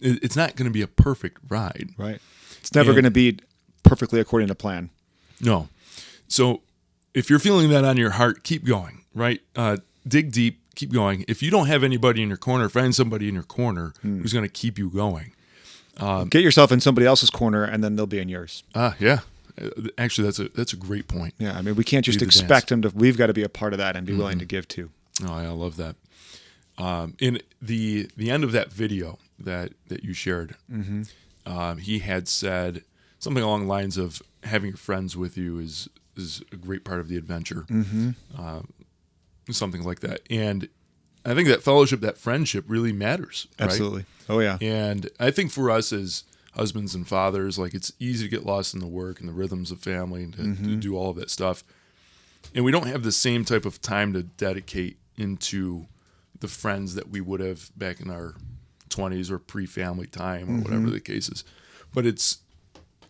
It's not going to be a perfect ride. Right. It's never going to be perfectly according to plan. No. So if you're feeling that on your heart, keep going, right? Dig deep, keep going. If you don't have anybody in your corner, find somebody in your corner who's going to keep you going. Get yourself in somebody else's corner, and then they'll be in yours. Yeah. Actually, that's a great point. Yeah, I mean, we can't just expect them to. We've got to be a part of that and be willing to give too. Oh, I love that. In the end of that video that you shared, he had said something along the lines of having your friends with you is a great part of the adventure, something like that. And I think that fellowship, that friendship really matters. Right? Absolutely. Oh, yeah. And I think for us as husbands and fathers, like, it's easy to get lost in the work and the rhythms of family and to do all of that stuff. And we don't have the same type of time to dedicate into the friends that we would have back in our 20s or pre-family time or whatever the case is. But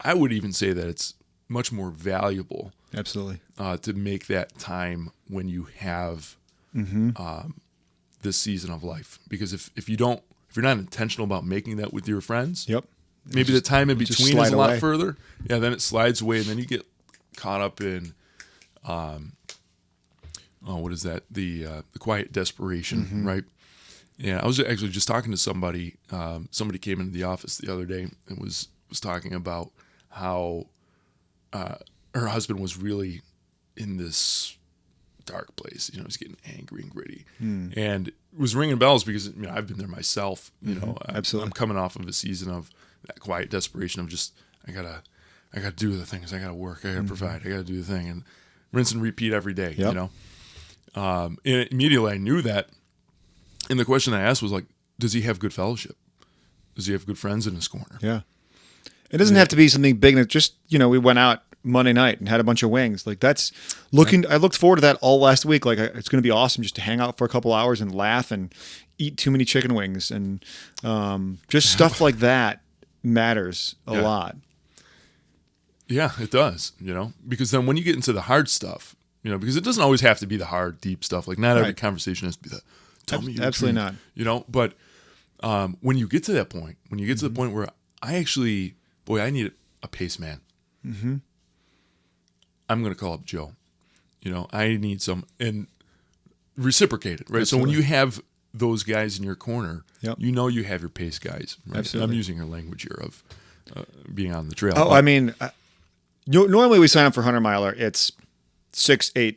I would even say that it's much more valuable. Absolutely. To make that time when you have this season of life. Because if you're not intentional about making that with your friends, maybe the time in between is a lot further. Yeah, then it slides away, and then you get caught up in what is that? The quiet desperation, right? Yeah, I was actually just talking to somebody. Somebody came into the office the other day and was talking about how her husband was really in this dark place. He's getting angry and gritty, and it was ringing bells because I've been there myself. Absolutely. I'm coming off of a season of that quiet desperation of just I gotta do the things. I gotta work. I gotta provide. I gotta do the thing, and rinse and repeat every day. Yep. And immediately I knew that. And the question I asked was like, does he have good fellowship? Does he have good friends in his corner? Yeah. It doesn't have to be something big. That just, we went out Monday night and had a bunch of wings. Like that's I looked forward to that all last week. Like it's going to be awesome just to hang out for a couple hours and laugh and eat too many chicken wings. And just stuff like that matters a lot. Yeah, it does, because then when you get into the hard stuff, because it doesn't always have to be the hard, deep stuff. Like not every conversation has to be the, tell me your Absolutely dream, not. But when you get to that point, to the point where I need a pace man. Mm-hmm. I'm going to call up Joe. I need some, and reciprocate it, right? Absolutely. So when you have those guys in your corner, Yep. you have your pace guys. Right? Absolutely. I'm using your language here of being on the trail. Oh, I mean, normally we sign up for 100 miler. It's 6-8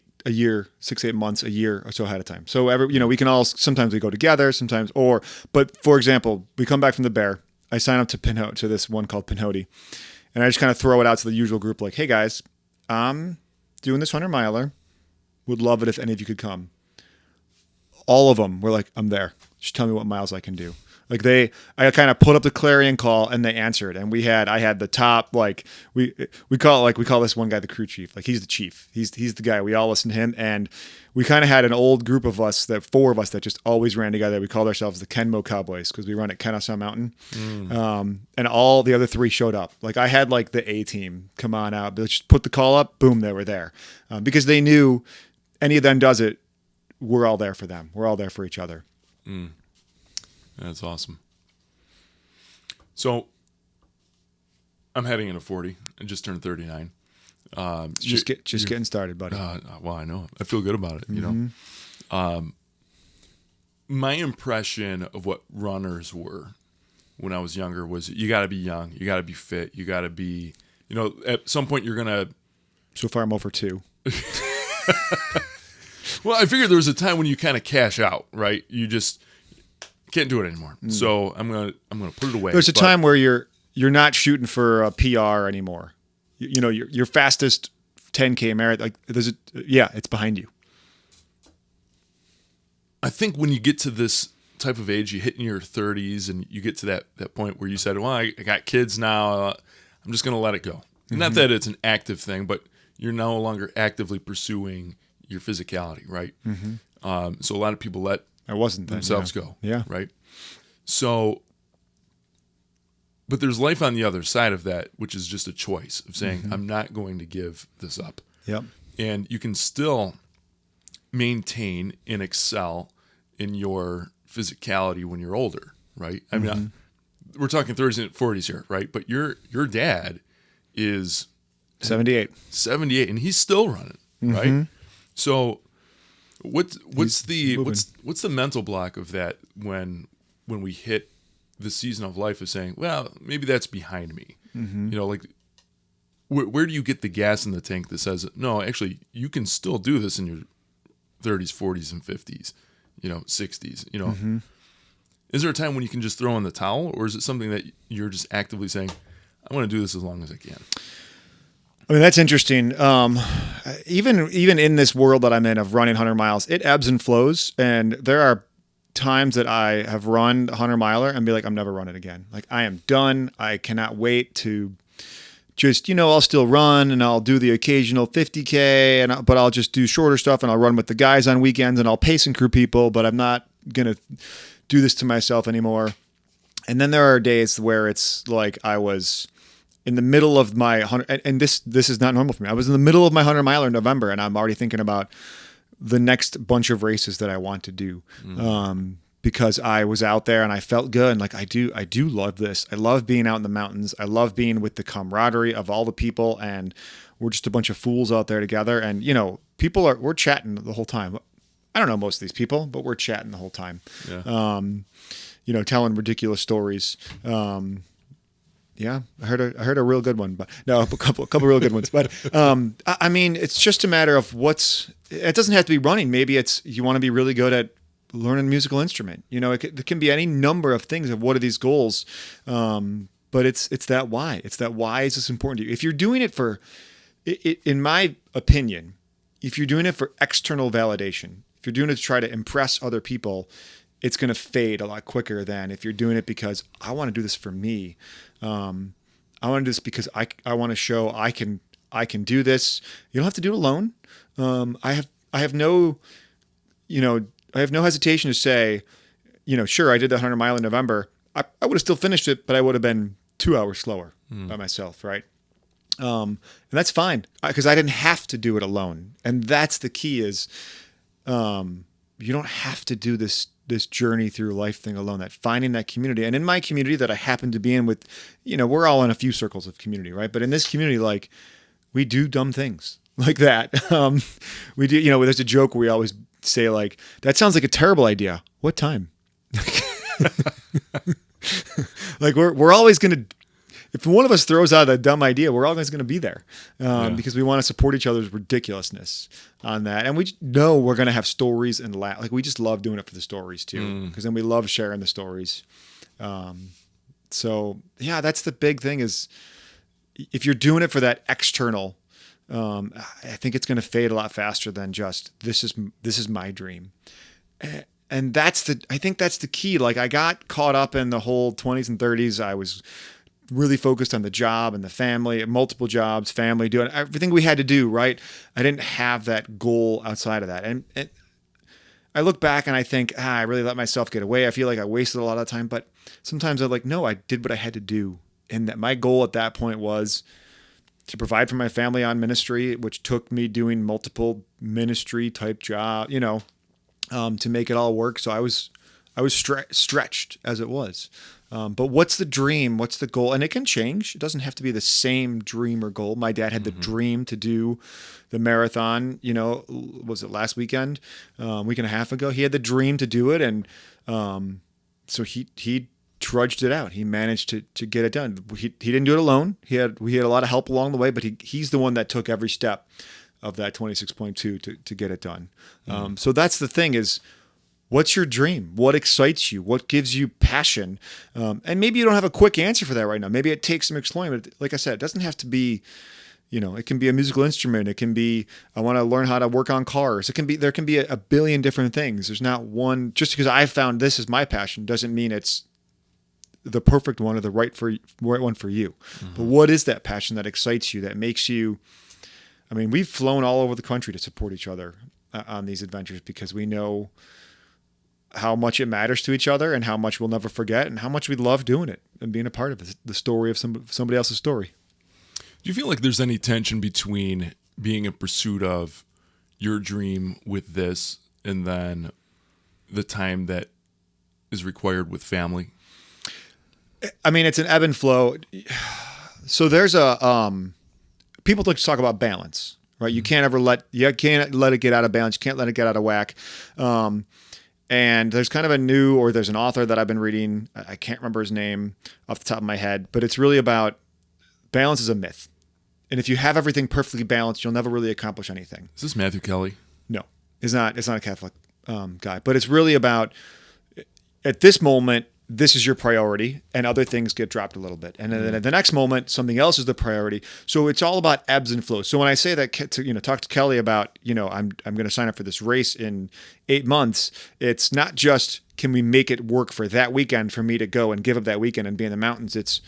months a year or so ahead of time. So we can all, sometimes we go together, sometimes, but for example, we come back from the Bear. I sign up to this one called Pinhoti, and I just kind of throw it out to the usual group, like, hey guys, I'm doing this 100 miler. Would love it if any of you could come. All of them were like, I'm there. Just tell me what miles I can do. Like I kind of put up the clarion call and they answered. And I had the top, like we call this one guy the crew chief. Like he's the chief. He's the guy. We all listen to him. And we kind of had an old group of us, four of us that just always ran together. We called ourselves the Kenmo Cowboys because we run at Kennesaw Mountain. And all the other three showed up. Like I had like the A team come on out, but just put the call up. Boom, they were there because they knew any of them does it. We're all there for them. We're all there for each other. That's awesome. So I'm heading into 40. I just turned 39. Just getting started, buddy. Well, I know. I feel good about it, My impression of what runners were when I was younger was you got to be young, you got to be fit, you got to be, at some point you're going to... So far I'm over 2. Well, I figured there was a time when you kind of cash out, right? You just can't do it anymore. So I'm gonna put it away. There's a time where you're not shooting for a PR anymore. Your fastest 10K marathon, it's behind you. I think when you get to this type of age, you hit in your 30s, and you get to that point where you said, "Well, I got kids now. I'm just gonna let it go." Not that it's an active thing, but you're no longer actively pursuing your physicality, right? So a lot of people let themselves go. Yeah. Right. So, but there's life on the other side of that, which is just a choice of saying, I'm not going to give this up. Yep. And you can still maintain and excel in your physicality when you're older, right? I mean, we're talking 30s and 40s here, right? But your dad is 78, and he's still running, right? So what's the mental block of that when we hit the season of life of saying, well, maybe that's behind me. Like where do you get the gas in the tank that says, no, actually you can still do this in your 30s, 40s, and 50s, 60s, Is there a time when you can just throw in the towel, or is it something that you're just actively saying, I want to do this as long as I can? I mean, that's interesting. Even in this world that I'm in of running 100 miles, it ebbs and flows. And there are times that I have run 100 miler and be like, I'm never running again. Like I am done. I cannot wait to just, I'll still run and I'll do the occasional 50K, but I'll just do shorter stuff and I'll run with the guys on weekends and I'll pace and crew people, but I'm not going to do this to myself anymore. And then there are days where it's like I was in the middle of my 100, and this is not normal for me. I was in the middle of my 100 miler in November, and I'm already thinking about the next bunch of races that I want to do, because I was out there and I felt good. And like I do love this. I love being out in the mountains. I love being with the camaraderie of all the people, and we're just a bunch of fools out there together. And we're chatting the whole time. I don't know most of these people, but we're chatting the whole time. Yeah. Telling ridiculous stories. Yeah, I heard a real good one, but no, a couple real good ones. But I mean, it's just a matter of it doesn't have to be running. Maybe it's you want to be really good at learning a musical instrument. It can be any number of things of what are these goals. But it's that why. It's that why is this important to you? If you're doing it for, in my opinion, if you're doing it for external validation, if you're doing it to try to impress other people, it's going to fade a lot quicker than if you're doing it because I want to do this for me. I want to do this because I want to show I can do this. You don't have to do it alone. I have no, I have no hesitation to say, sure, I did the 100-mile in November. I would have still finished it, but I would have been 2 hours slower by myself, right? And that's fine because I didn't have to do it alone. And that's the key is you don't have to do this journey through life thing alone, that finding that community. And in my community that I happen to be in with, we're all in a few circles of community, right? But in this community, like, we do dumb things like that. We do, there's a joke where we always say like, that sounds like a terrible idea. What time? Like we're always going to, if one of us throws out a dumb idea, we're always going to be there because we want to support each other's ridiculousness on that. And we know we're going to have stories and laugh. Like we just love doing it for the stories too, because then we love sharing the stories. So yeah, that's the big thing is if you're doing it for that external, I think it's going to fade a lot faster than just, this is my dream. And I think that's the key. Like I got caught up in the whole 20s and 30s. I was really focused on the job and the family, multiple jobs, family, doing everything we had to do, right? I didn't have that goal outside of that. And I look back and I think, I really let myself get away. I feel like I wasted a lot of time, but sometimes I'm like, no, I did what I had to do. And that my goal at that point was to provide for my family on ministry, which took me doing multiple ministry type job, to make it all work. So I was stretched as it was. But what's the dream? What's the goal? And it can change. It doesn't have to be the same dream or goal. My dad had the dream to do the marathon, was it last weekend, week and a half ago? He had the dream to do it. And so he trudged it out. He managed to get it done. He didn't do it alone. We had a lot of help along the way, but he's the one that took every step of that 26.2 to get it done. So that's the thing is, what's your dream? What excites you? What gives you passion? And maybe you don't have a quick answer for that right now. Maybe it takes some exploring. But like I said, it doesn't have to be, it can be a musical instrument. It can be, I want to learn how to work on cars. There can be a billion different things. There's not one, just because I found this is my passion doesn't mean it's the perfect one or the right one for you. But what is that passion that excites you, that makes you, we've flown all over the country to support each other on these adventures because we know how much it matters to each other and how much we'll never forget and how much we love doing it and being a part of the story of somebody else's story. Do you feel like there's any tension between being in pursuit of your dream with this and then the time that is required with family? It's an ebb and flow. So there's people like to talk about balance, right? You can't let it get out of balance. You can't let it get out of whack. And there's kind of there's an author that I've been reading. I can't remember his name off the top of my head, but it's really about balance is a myth. And if you have everything perfectly balanced, you'll never really accomplish anything. Is this Matthew Kelly? No, it's not a Catholic guy, but it's really about at this moment, this is your priority and other things get dropped a little bit. And then at the next moment, something else is the priority. So it's all about ebbs and flows. So when I say that talk to Kelly about, I'm going to sign up for this race in 8 months, it's not just, can we make it work for that weekend for me to go and give up that weekend and be in the mountains? It's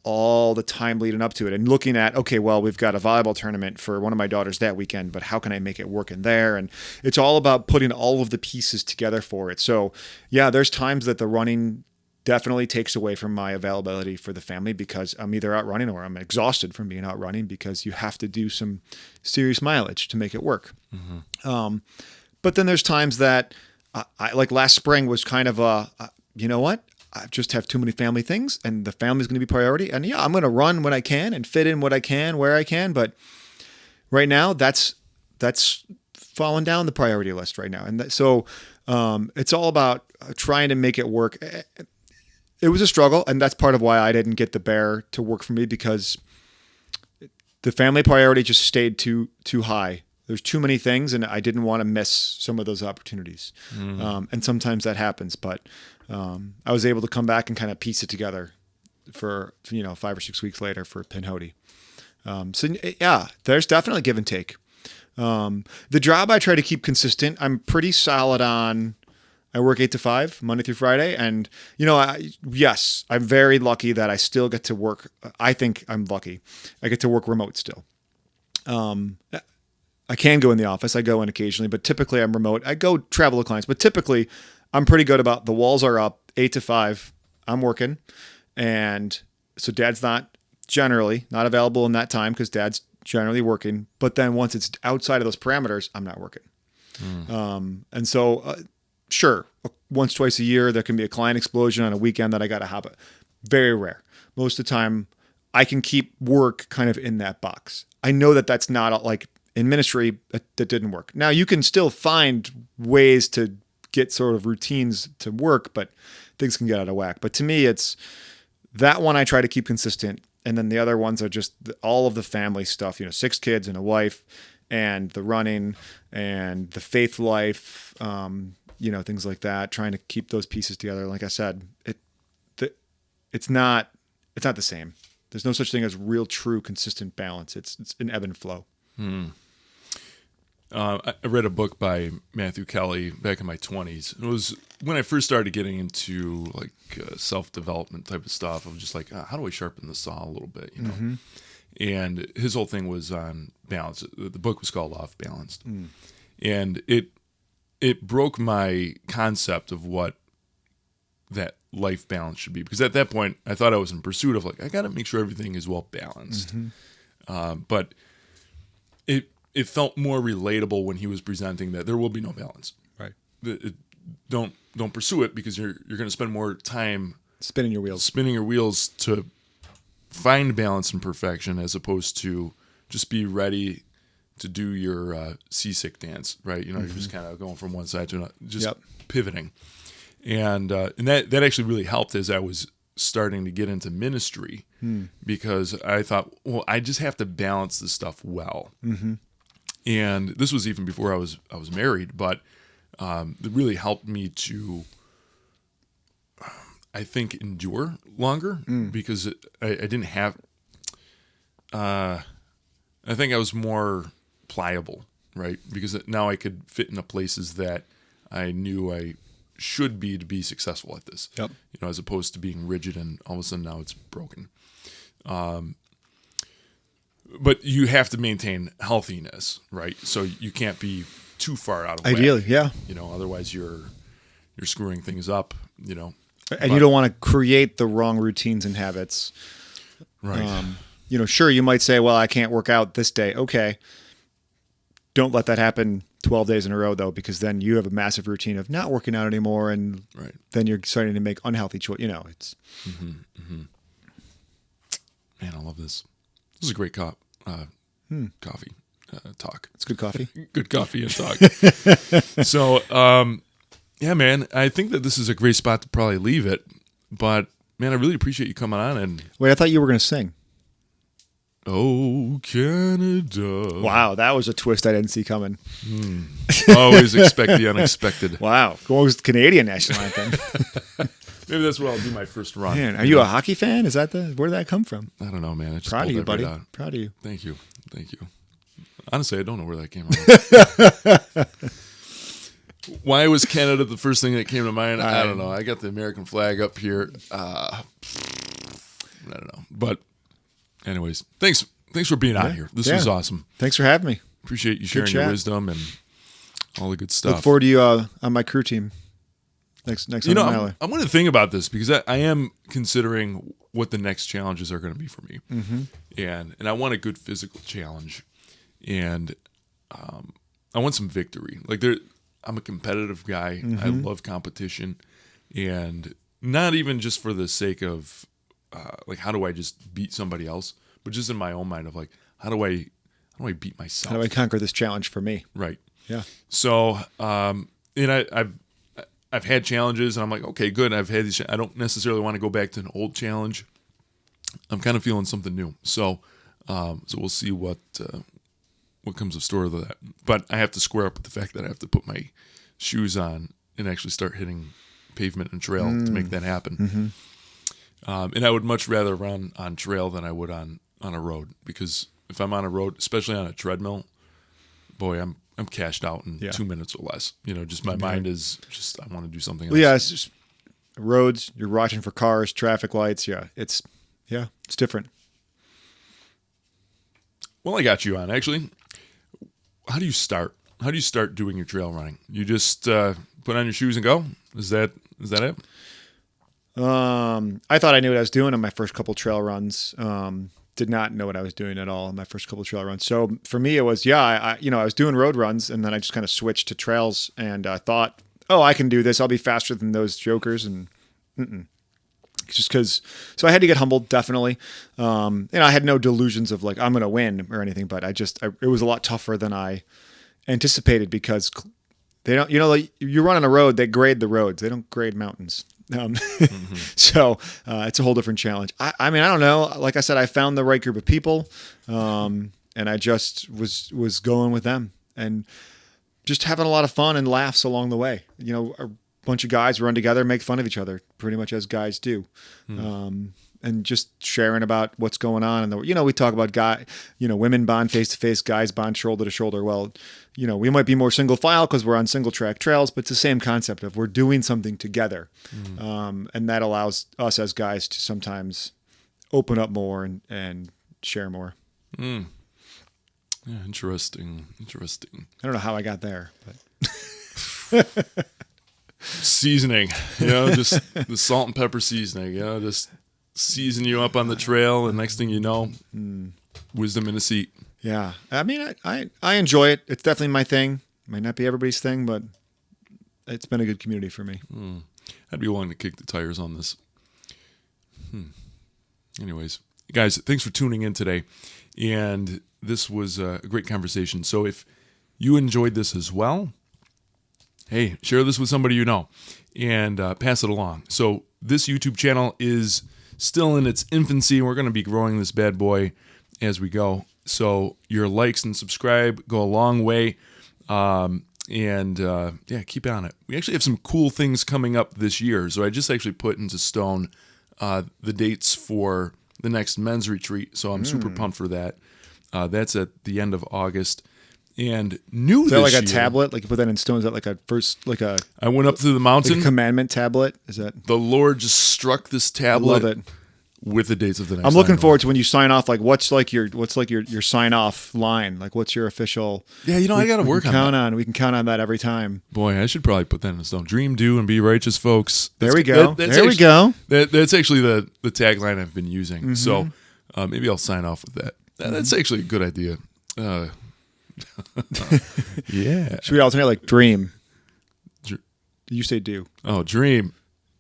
all the time leading up to it and looking at, okay, well, we've got a volleyball tournament for one of my daughters that weekend, but how can I make it work in there? And it's all about putting all of the pieces together for it. So yeah, there's times that the running definitely takes away from my availability for the family because I'm either out running or I'm exhausted from being out running because you have to do some serious mileage to make it work. But then there's times that I like last spring was kind of you know what? I just have too many family things and the family's going to be priority. And yeah, I'm going to run when I can and fit in what I can, where I can. But right now that's fallen down the priority list right now. And so it's all about trying to make it work. It was a struggle. And that's part of why I didn't get the bear to work for me because the family priority just stayed too high. There's too many things and I didn't want to miss some of those opportunities. And sometimes that happens, but I was able to come back and kind of piece it together for 5 or 6 weeks later for Pinhoti. So yeah, there's definitely give and take. The job I try to keep consistent. I'm pretty solid on I work 8 to 5, Monday through Friday. And, yes, I'm very lucky that I still get to work. I think I'm lucky. I get to work remote still. I can go in the office. I go in occasionally, but typically I'm remote. I go travel with clients, but typically I'm pretty good about the walls are up 8 to 5. I'm working. And so dad's generally not available in that time because dad's generally working. But then once it's outside of those parameters, I'm not working. And so, sure, once, twice a year, there can be a client explosion on a weekend that I got to have it. Very rare. Most of the time, I can keep work kind of in that box. I know that that's not like in ministry that didn't work. Now, you can still find ways to get sort of routines to work, but things can get out of whack. But to me, it's that one I try to keep consistent. And then the other ones are just all of the family stuff, 6 kids and a wife, and the running and the faith life, things like that, trying to keep those pieces together. Like I said, it's not the same. There's no such thing as real, true, consistent balance. It's an ebb and flow. I read a book by Matthew Kelly back in my 20s. It was when I first started getting into like self-development type of stuff. I was just like, how do I sharpen the saw a little bit, Mm-hmm. And his whole thing was on balance. The book was called Off Balanced. And it broke my concept of what that life balance should be. Because at that point, I thought I was in pursuit of like, I got to make sure everything is well balanced. But it felt more relatable when he was presenting that there will be no balance. Right. Don't pursue it because you're going to spend more time spinning your wheels to find balance and perfection as opposed to just be ready to do your seasick dance, right? You're just kind of going from one side to another, just pivoting. And that actually really helped as I was starting to get into ministry because I thought, well, I just have to balance this stuff well. And this was even before I was married, but it really helped me to, I think, endure longer because I didn't have. I think I was more pliable, right? Because now I could fit into places that I knew I should be to be successful at this. Yep. As opposed to being rigid and all of a sudden now it's broken. But you have to maintain healthiness, right? So you can't be too far out of whack. Ideally, yeah. Otherwise you're screwing things up, And you don't want to create the wrong routines and habits. Right. Sure, you might say, well, I can't work out this day. Okay. Don't let that happen 12 days in a row, though, because then you have a massive routine of not working out anymore, and then you're starting to make unhealthy choices. It's... Man, I love this. This is a great coffee talk. It's good coffee. Good coffee and talk. So, yeah, man, I think that this is a great spot to probably leave it. But, man, I really appreciate you coming on. And wait, I thought you were going to sing. Oh, Canada. Wow, that was a twist I didn't see coming. Always expect the unexpected. Wow. What was the Canadian national anthem? Maybe that's where I'll do my first run. Man, are you a hockey fan? Is that where did that come from? I don't know, man. I just Proud of you, buddy. Out. Proud of you. Thank you. Honestly, I don't know where that came from. Why was Canada the first thing that came to mind? I don't know. I got the American flag up here. I don't know. But anyways, thanks for being on here. This was awesome. Thanks for having me. Appreciate you sharing your wisdom and all the good stuff. Look forward to you on my crew team next summer. I'm going to think about this because I am considering what the next challenges are going to be for me. And I want a good physical challenge. And I want some victory. I'm a competitive guy. I love competition. And not even just for the sake of how do I just beat somebody else, but just in my own mind of how do I beat myself? How do I conquer this challenge for me? Right. Yeah. So, I've had challenges, and I'm like, okay, good. I've had these. I don't necessarily want to go back to an old challenge. I'm kind of feeling something new. So we'll see what comes of store of that. But I have to square up with the fact that I have to put my shoes on and actually start hitting pavement and trail to make that happen. And I would much rather run on trail than I would on a road, because if I'm on a road, especially on a treadmill, boy, I'm I'm cashed out in 2 minutes or less. Just my mind is just I want to do something else. Well, yeah, it's just roads. You're watching for cars, traffic lights. Yeah, it's different. Well, I got you on actually. How do you start? How do you start doing your trail running? You just put on your shoes and go? Is that it? I thought I knew what I was doing on my first couple trail runs. Did not know what I was doing at all in my first couple trail runs. So for me, it was, I was doing road runs, and then I just kind of switched to trails, and I thought, I can do this. I'll be faster than those jokers. And just because, so I had to get humbled, definitely. I had no delusions of like, I'm going to win or anything, but it was a lot tougher than I anticipated, because they don't, like you run on a road, they grade the roads. They don't grade mountains. So it's a whole different challenge. I mean, I don't know. Like I said, I found the right group of people, and I just was going with them and just having a lot of fun and laughs along the way. A bunch of guys run together, make fun of each other, pretty much as guys do, and just sharing about what's going on. And we talk about women bond face to face, guys bond shoulder to shoulder. Well, we might be more single file because we're on single track trails, but it's the same concept of we're doing something together. And that allows us as guys to sometimes open up more and share more. Yeah, interesting. I don't know how I got there, but seasoning, just the salt and pepper seasoning, just season you up on the trail, and next thing you know, wisdom in a seat. Yeah. I mean, I enjoy it. It's definitely my thing. Might not be everybody's thing, but it's been a good community for me. I'd be willing to kick the tires on this. Anyways, guys, thanks for tuning in today. And this was a great conversation. So if you enjoyed this as well, hey, share this with somebody you know and pass it along. So this YouTube channel is still in its infancy. We're going to be growing this bad boy as we go. So your likes and subscribe go a long way. Keep on it. We actually have some cool things coming up this year. So I just actually put into stone the dates for the next men's retreat. So I'm super pumped for that. That's at the end of August. And new this year. Is that like a tablet? Like you put that in stone? Is that like I went up to the mountain. Like a commandment tablet? Is that? The Lord just struck this tablet. Love it. With the dates of the next. I'm looking forward to when you sign off. Like, what's your sign off line? Like, what's your official? Yeah, I got to work on that. We can count on that every time. Boy, I should probably put that in stone. Dream, do, and be righteous, folks. There we go. We go. That's actually the tagline I've been using. So maybe I'll sign off with that. That's actually a good idea. Yeah. Should we alternate like dream? You say do. Oh, dream.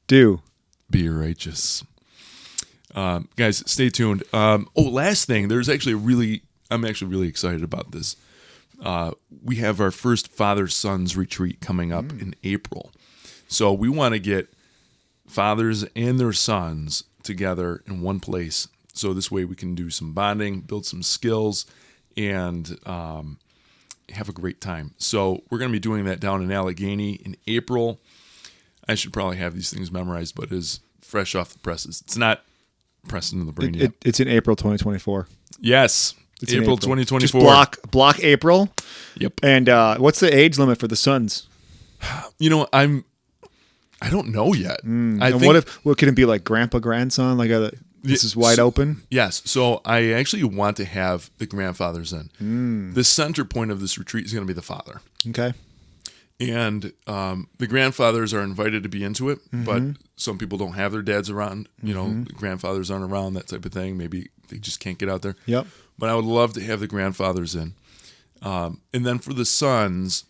Do. Be righteous. Guys, stay tuned. Last thing, I'm actually really excited about this. We have our first father-sons retreat coming up in April. So we want to get fathers and their sons together in one place. So this way we can do some bonding, build some skills, and have a great time. So we're going to be doing that down in Allegheny in April. I should probably have these things memorized, but it is fresh off the presses. It's not pressed into the brain yet. It's in April 2024. Yes, it's April 2024. Just block April. Yep. And what's the age limit for the sons? I don't know yet. I think, what can it be like? Grandpa, grandson? Like this is wide open. Yes. So I actually want to have the grandfathers in. The center point of this retreat is going to be the father. Okay. And the grandfathers are invited to be into it, but some people don't have their dads around. The grandfathers aren't around, that type of thing. Maybe they just can't get out there. Yep. But I would love to have the grandfathers in. And then for the sons,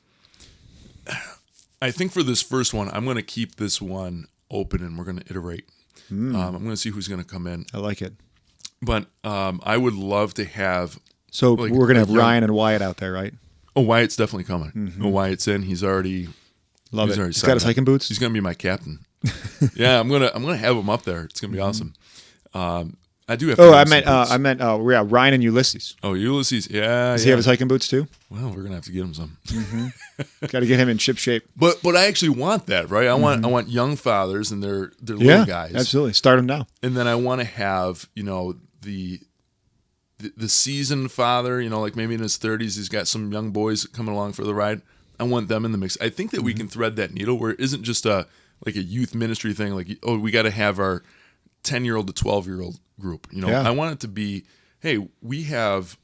I think for this first one, I'm going to keep this one open and we're going to iterate. I'm going to see who's going to come in. I like it. But I would love to have... So we're going to have Ryan and Wyatt out there, right? Oh, Wyatt's definitely coming. Wyatt's in. He's already... Love it. He's got his hiking boots? He's going to be my captain. Yeah, I'm gonna have him up there. It's going to be awesome. I do have... I meant Ryan and Ulysses. Oh, Ulysses. Yeah. Does he have his hiking boots too? Well, we're going to have to get him some. Got to get him in ship shape. But I actually want that, right? I want young fathers and their little guys. Absolutely. Start them now. And then I want to have, the the seasoned father, like maybe in his 30s, he's got some young boys coming along for the ride. I want them in the mix. I think that we can thread that needle where it isn't just a youth ministry thing. Like, oh, we got to have our 10-year-old to 12-year-old group. I want it to be, hey, we have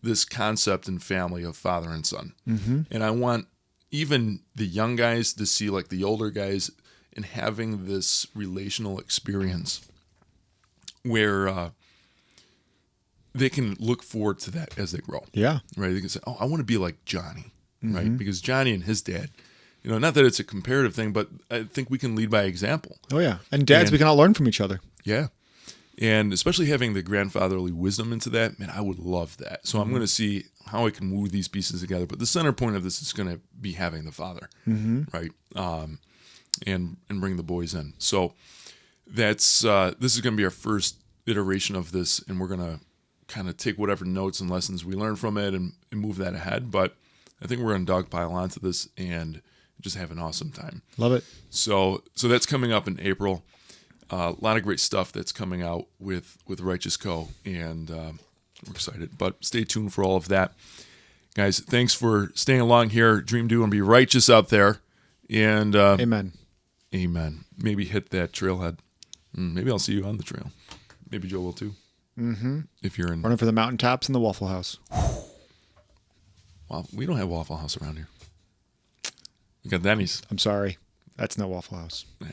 this concept in family of father and son. And I want even the young guys to see like the older guys and having this relational experience where they can look forward to that as they grow. Yeah. Right. They can say, oh, I want to be like Johnny. Right. Because Johnny and his dad, not that it's a comparative thing, but I think we can lead by example. Oh, yeah. And dads, we can all learn from each other. Yeah. And especially having the grandfatherly wisdom into that, man, I would love that. So I'm going to see how I can woo these pieces together. But the center point of this is going to be having the father, right? And bring the boys in. So that's this is going to be our first iteration of this, and we're going to kind of take whatever notes and lessons we learn from it and move that ahead. But I think we're going to dogpile onto this and just have an awesome time. Love it. So that's coming up in April. A lot of great stuff that's coming out with Righteous Co. And we're excited. But stay tuned for all of that. Guys, thanks for staying along here. Dream, do, and be righteous out there. And Amen. Amen. Maybe hit that trailhead. Maybe I'll see you on the trail. Maybe Joe will too. If you're in... Running for the mountaintops and the Waffle House. Well, we don't have Waffle House around here. We got Denny's. I'm sorry. That's no Waffle House. Yeah.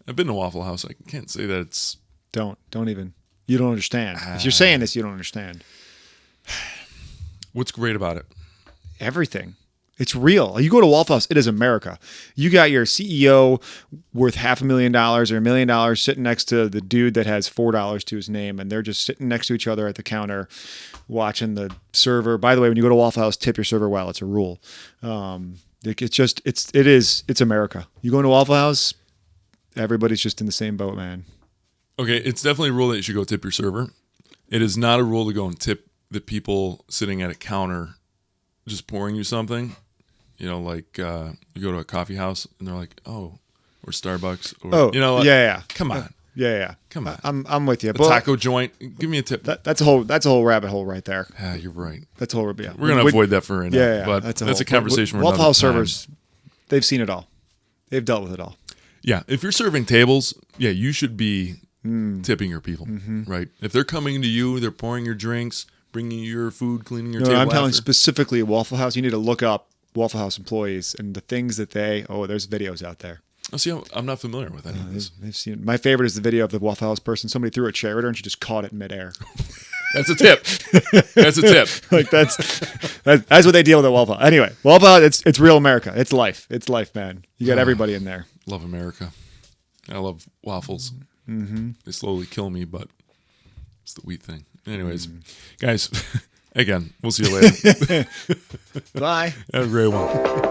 I've been to Waffle House. I can't say that it's... Don't even. You don't understand. If you're saying this, you don't understand. What's great about it? Everything. It's real. You go to Waffle House, it is America. You got your CEO worth $500,000 or $1 million sitting next to the dude that has $4 to his name, and they're just sitting next to each other at the counter watching the server. By the way, when you go to Waffle House, tip your server well. It's a rule. It's America. You go into Waffle House, everybody's just in the same boat, man. Okay, it's definitely a rule that you should go tip your server. It is not a rule to go and tip the people sitting at a counter just pouring you something. You go to a coffee house and they're like, oh, or Starbucks. Or, yeah. Come on. Yeah. Come on. I'm with you. A taco joint. Give me a tip. That's a whole rabbit hole right there. You're right. That's a whole rabbit. Yeah. We're going to avoid that for right now. Yeah. But that's a conversation for Waffle another House time. servers, they've seen it all. They've dealt with it all. Yeah. If you're serving tables, you should be tipping your people, right? If they're coming to you, they're pouring your drinks, bringing you your food, cleaning your table. I'm telling specifically Waffle House, you need to look up Waffle House employees and the things that there's videos out there. Oh, see, I'm not familiar with any of this. They've seen it. My favorite is the video of the Waffle House person. Somebody threw a chair at her and she just caught it in midair. That's a tip. That's a tip. Like that's what they deal with at Waffle House. Anyway, Waffle House, it's real America. It's life. It's life, man. You got everybody in there. Love America. I love waffles. They slowly kill me, but it's the wheat thing. Anyways, guys, again, we'll see you later. Bye. Have a great one.